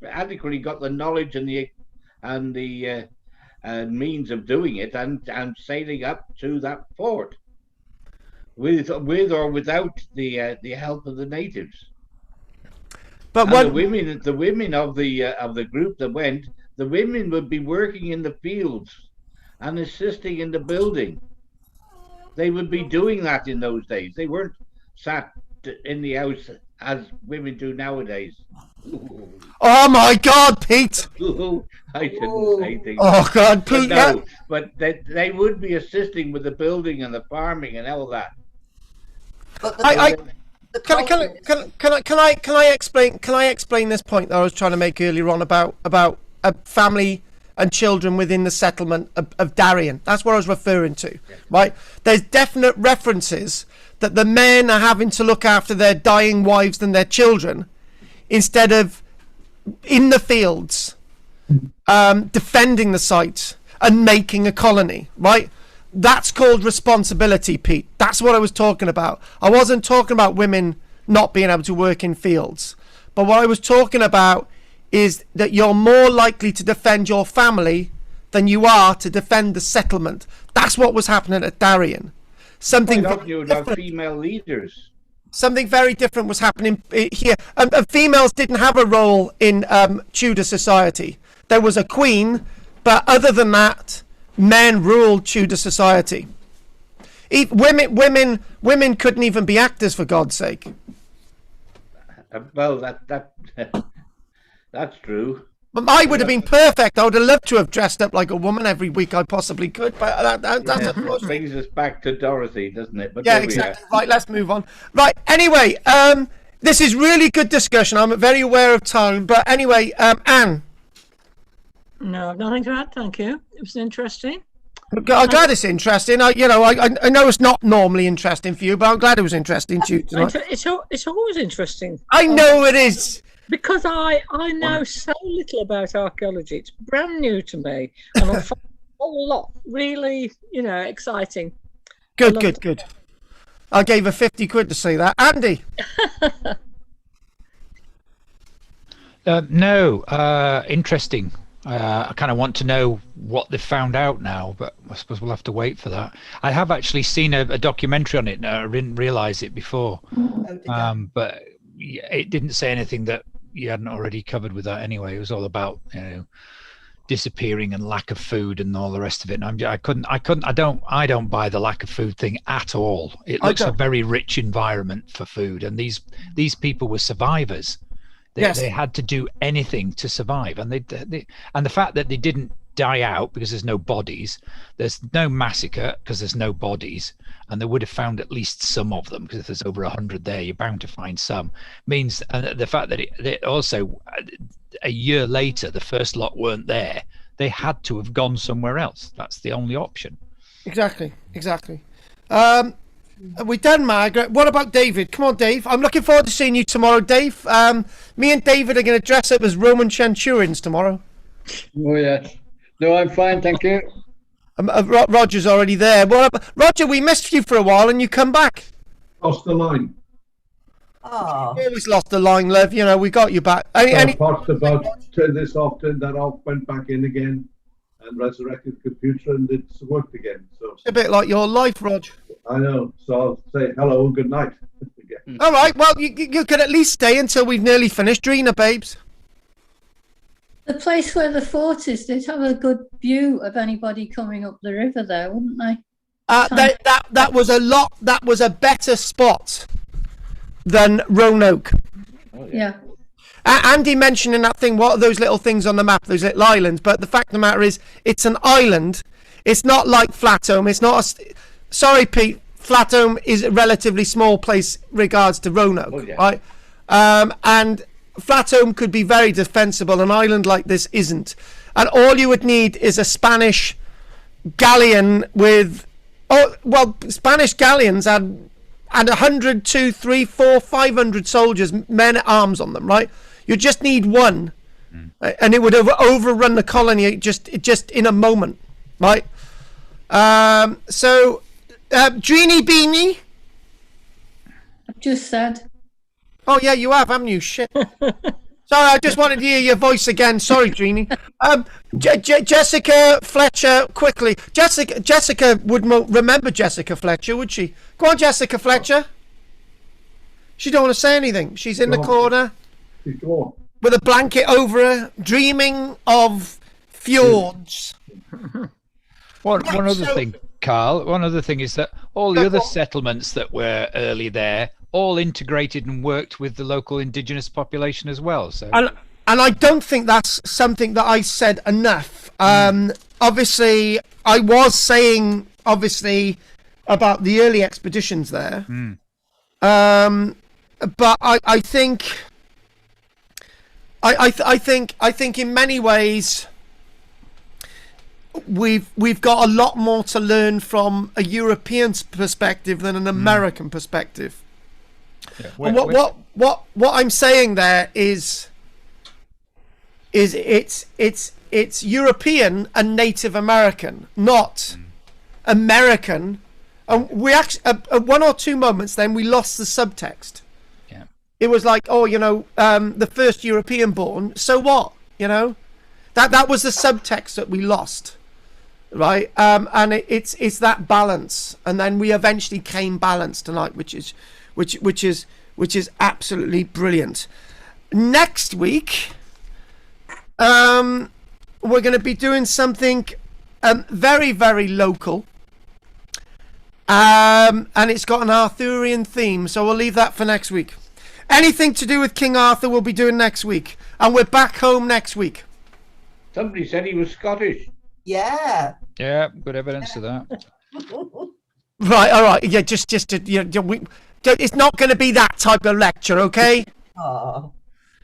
adequately got the knowledge and the means of doing it, and sailing up to that fort with or without the help of the natives. But the women of the group that went, the women would be working in the fields and assisting in the building. They would be doing that in those days. They weren't sat in the house as women do nowadays. Oh my God, Pete! I shouldn't say things. Oh God, Pete! But no, but they would be assisting with the building and the farming and all that. But Can I explain this point that I was trying to make earlier on about a family and children within the settlement of Darien? That's what I was referring to, right? There's definite references that the men are having to look after their dying wives and their children instead of in the fields, defending the site and making a colony, right? That's called responsibility, Pete. That's what I was talking about. I wasn't talking about women not being able to work in fields. But what I was talking about is that you're more likely to defend your family than you are to defend the settlement. That's what was happening at Darien. Something female leaders. Something very different was happening here. Females didn't have a role in Tudor society. There was a queen, but other than that, men ruled Tudor society. Women couldn't even be actors, for God's sake. Well, that's true. I would have been perfect. I would have loved to have dressed up like a woman every week I possibly could. But that brings us back to Dorothy, doesn't it? But yeah, exactly. Right, let's move on. Right, anyway, this is really good discussion. I'm very aware of time. But anyway, Anne. No, nothing to add, thank you. It was interesting. I'm glad it's interesting. I know it's not normally interesting for you, but I'm glad it was interesting to you tonight. It's always interesting. I know it is. Because I know so little about archaeology. It's brand new to me. And I find a whole lot really, exciting. Good. I gave her 50 quid to say that. Andy? No, interesting. I kind of want to know what they've found out now, but I suppose we'll have to wait for that. I have actually seen a documentary on it. I didn't realize it before, but it didn't say anything that you hadn't already covered with that anyway. It was all about, disappearing and lack of food and all the rest of it. And I don't buy the lack of food thing at all. It looks a very rich environment for food, and these people were survivors. They had to do anything to survive, and and the fact that they didn't die out because there's no bodies, there's no massacre because there's no bodies, and they would have found at least some of them, because if there's over 100 there, you're bound to find some. Means, and the fact that it also a year later the first lot weren't there, they had to have gone somewhere else. That's the only option. Exactly. Are we done, Margaret? What about David? Come on, Dave. I'm looking forward to seeing you tomorrow, Dave. Me and David are going to dress up as Roman centurions tomorrow. Oh, yes. No, I'm fine, thank you. Roger's already there. Well, Roger, we missed you for a while and you come back. Lost the line. Oh. Always lost the line, love. We got you back. Talked about this often that I went back in again and resurrected the computer, and it's worked again. So it's a bit like your life, Rog. I know. So I'll say hello and good night. All right. Well, you could at least stay until we've nearly finished. Drina, babes. The place where the fort is, they'd have a good view of anybody coming up the river there, wouldn't they? That was a better spot than Roanoke. Oh, yeah. Andy mentioned in that thing, what are those little things on the map, those little islands? But the fact of the matter is, it's an island. It's not like Flatholm. It's not sorry, Pete. Flatholm is a relatively small place regards to Roanoke, right? And Flatholm could be very defensible. An island like this isn't. And all you would need is a Spanish galleon with... Spanish galleons had 100, 2, 3, 4, 500 soldiers, men at arms on them, right? You just need one, and it would overrun the colony just in a moment, right? So, Dreeny Beanie? I've just said. Oh, yeah, you have, haven't you? Shit. Sorry, I just wanted to hear your voice again. Sorry, Dreeny. Jessica Fletcher, quickly. Jessica would remember Jessica Fletcher, would she? Go on, Jessica Fletcher. She don't want to say anything. She's in the corner with a blanket over her, dreaming of fjords. One other thing, Carl. One other thing is that all the other settlements that were early there all integrated and worked with the local indigenous population as well. So, and I don't think that's something that I said enough. Obviously, I was saying about the early expeditions there. But I think in many ways we've got a lot more to learn from a European perspective than an American perspective. Yeah. What I'm saying there is it's European and Native American, not American. And we actually at one or two moments then we lost the subtext. Yeah, it was like, the first European born. So what? That was the subtext that we lost, right? And it's that balance, and then we eventually came balanced tonight, which is absolutely brilliant. Next week, we're going to be doing something very, very local. And it's got an Arthurian theme, so we'll leave that for next week. Anything to do with King Arthur we'll be doing next week, and we're back home next week. Somebody said he was Scottish. Yeah. Yeah, good evidence of that. Right, all right. Yeah, just it's not going to be that type of lecture, okay? Oh.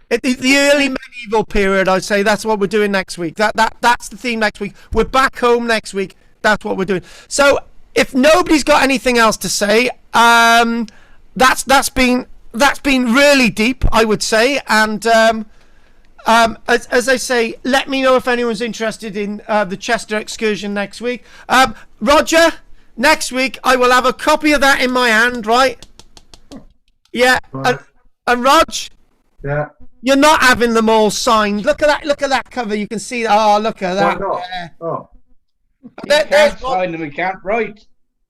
The early medieval period, I'd say that's what we're doing next week. That's the theme next week. We're back home next week. That's what we're doing. So, if nobody's got anything else to say, that's been really deep, I would say. And as I say, let me know if anyone's interested in the Chester excursion next week. Roger, next week I will have a copy of that in my hand, right? Yeah. Right. And Rog? Yeah. You're not having them all signed. Look at that. Look at that cover. You can see. Oh, look at Why that. not? Yeah. Oh, You can't sign them, we can't write.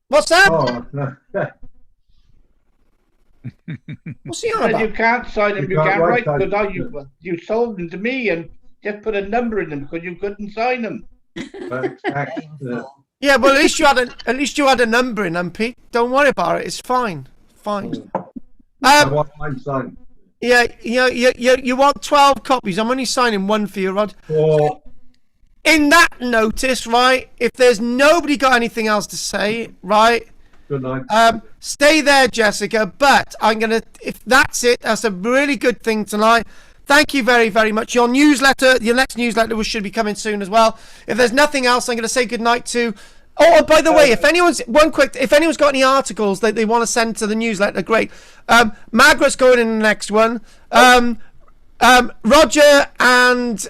What's that? oh, no. What's he on Well, about? you can't sign them, You you can't can't write write because that. now you sold them to me and just put a number in them because you couldn't sign them. Painful. Yeah, well, at least you had a number in them, Pete. Don't worry about it. It's fine. Fine. I want mine signed. Yeah, you want 12 copies. I'm only signing one for you, Rod. Oh, In that notice, right, if there's nobody got anything else to say, right, good night. stay there, Jessica. But I'm going to, if that's it, that's a really good thing tonight. Thank you very, very much. Your newsletter, your next newsletter should be coming soon as well. If there's nothing else, I'm going to say goodnight to... Oh, by the way, if anyone's got any articles that they want to send to the newsletter, great. Margaret's going in the next one. Roger and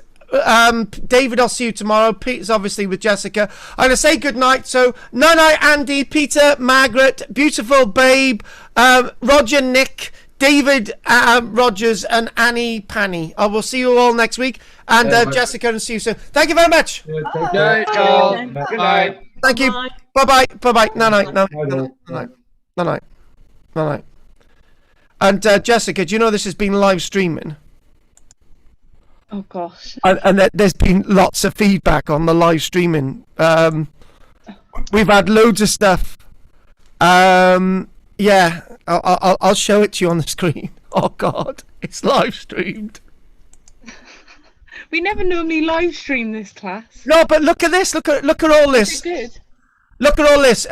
David, I'll see you tomorrow. Peter's obviously with Jessica. I'm going to say goodnight. So, night, Andy, Peter, Margaret, beautiful babe, Roger, Nick, David, Rogers, and Annie Panny. I will see you all next week. And Jessica, and see you soon. Thank you very much. Yeah, take Night, care. Carl. Good night. Thank you. Bye. Bye-bye. Night. And Jessica, do you know this has been live streaming? Oh gosh. And there's been lots of feedback on the live streaming. We've had loads of stuff. Yeah, I'll show it to you on the screen. Oh God, it's live streamed. We never normally live stream this class. No, but look at this. Look at all this. We did. Look at all this.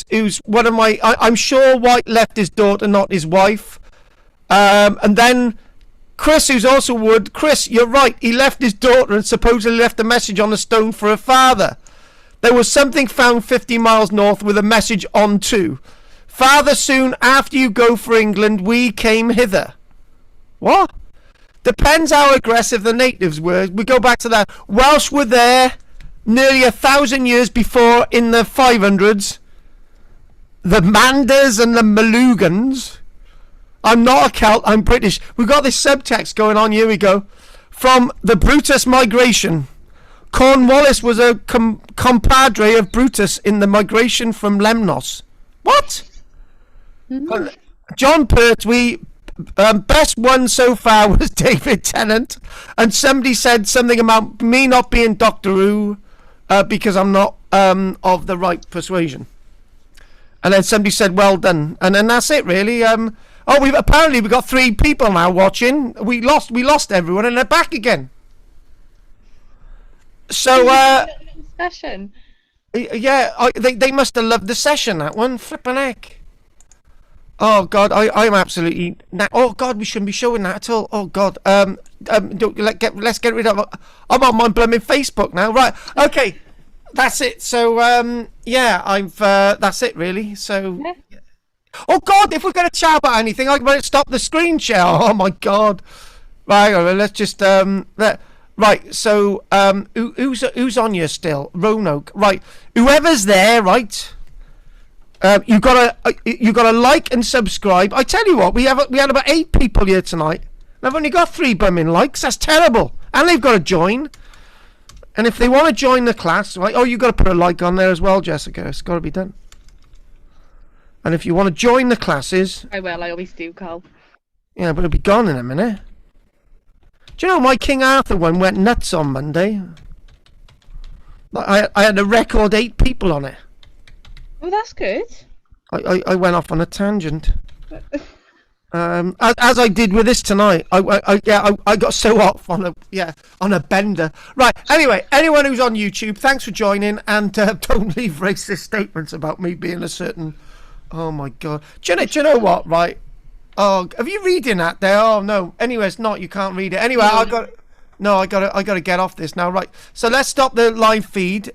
Who's one of my? I'm sure White left his daughter, not his wife. And then Chris, who's also Wood. Chris, you're right. He left his daughter and supposedly left a message on a stone for her father. There was something found 50 miles north with a message on too. Father, soon after you go for England, we came hither. What? Depends how aggressive the natives were. We go back to that. Welsh were there nearly 1,000 years before in the 500s. The Manders and the Malugans. I'm not a Celt, I'm British. We've got this subtext going on. Here we go. From the Brutus migration. Cornwallis was a compadre of Brutus in the migration from Lemnos. What? John Pertwee, best one so far was David Tennant. And somebody said something about me not being Doctor Who because I'm not of the right persuasion. And then somebody said, well done. And then that's it, really. We've got 3 people now watching. We lost everyone and they're back again. So, Session. yeah, they must have loved the session, that one. Flippin' heck. Oh, God, I'm absolutely... Oh, God, we shouldn't be showing that at all. Oh, God. Let's get rid of... I'm on my blooming Facebook now. Right, okay. That's it. So, yeah, that's it, really. So... Yeah. Oh, God, if we're going to chat about anything, I better stop the screen share. Oh, my God. Right, let's just... Right, so who's on you still? Roanoke. Right, whoever's there, right? You gotta like and subscribe. I tell you what, we had about 8 people here tonight. And I've only got 3 bumming likes. That's terrible. And they've got to join. And if they want to join the class, right? Oh, you got to put a like on there as well, Jessica. It's got to be done. And if you want to join the classes, I will. I always do, Carl. yeah, but it'll be gone in a minute. Do you know my King Arthur one went nuts on Monday? I had a record 8 people on it. Oh, that's good. I went off on a tangent. As I did with this tonight. I got so off on a bender. Right. Anyway, anyone who's on YouTube, thanks for joining, and don't leave racist statements about me being a certain. Oh my God. Do you know what? Right. Oh, have you reading that there? Oh no. Anyway, it's not. You can't read it. Anyway, I got to get off this now. Right. So let's stop the live feed.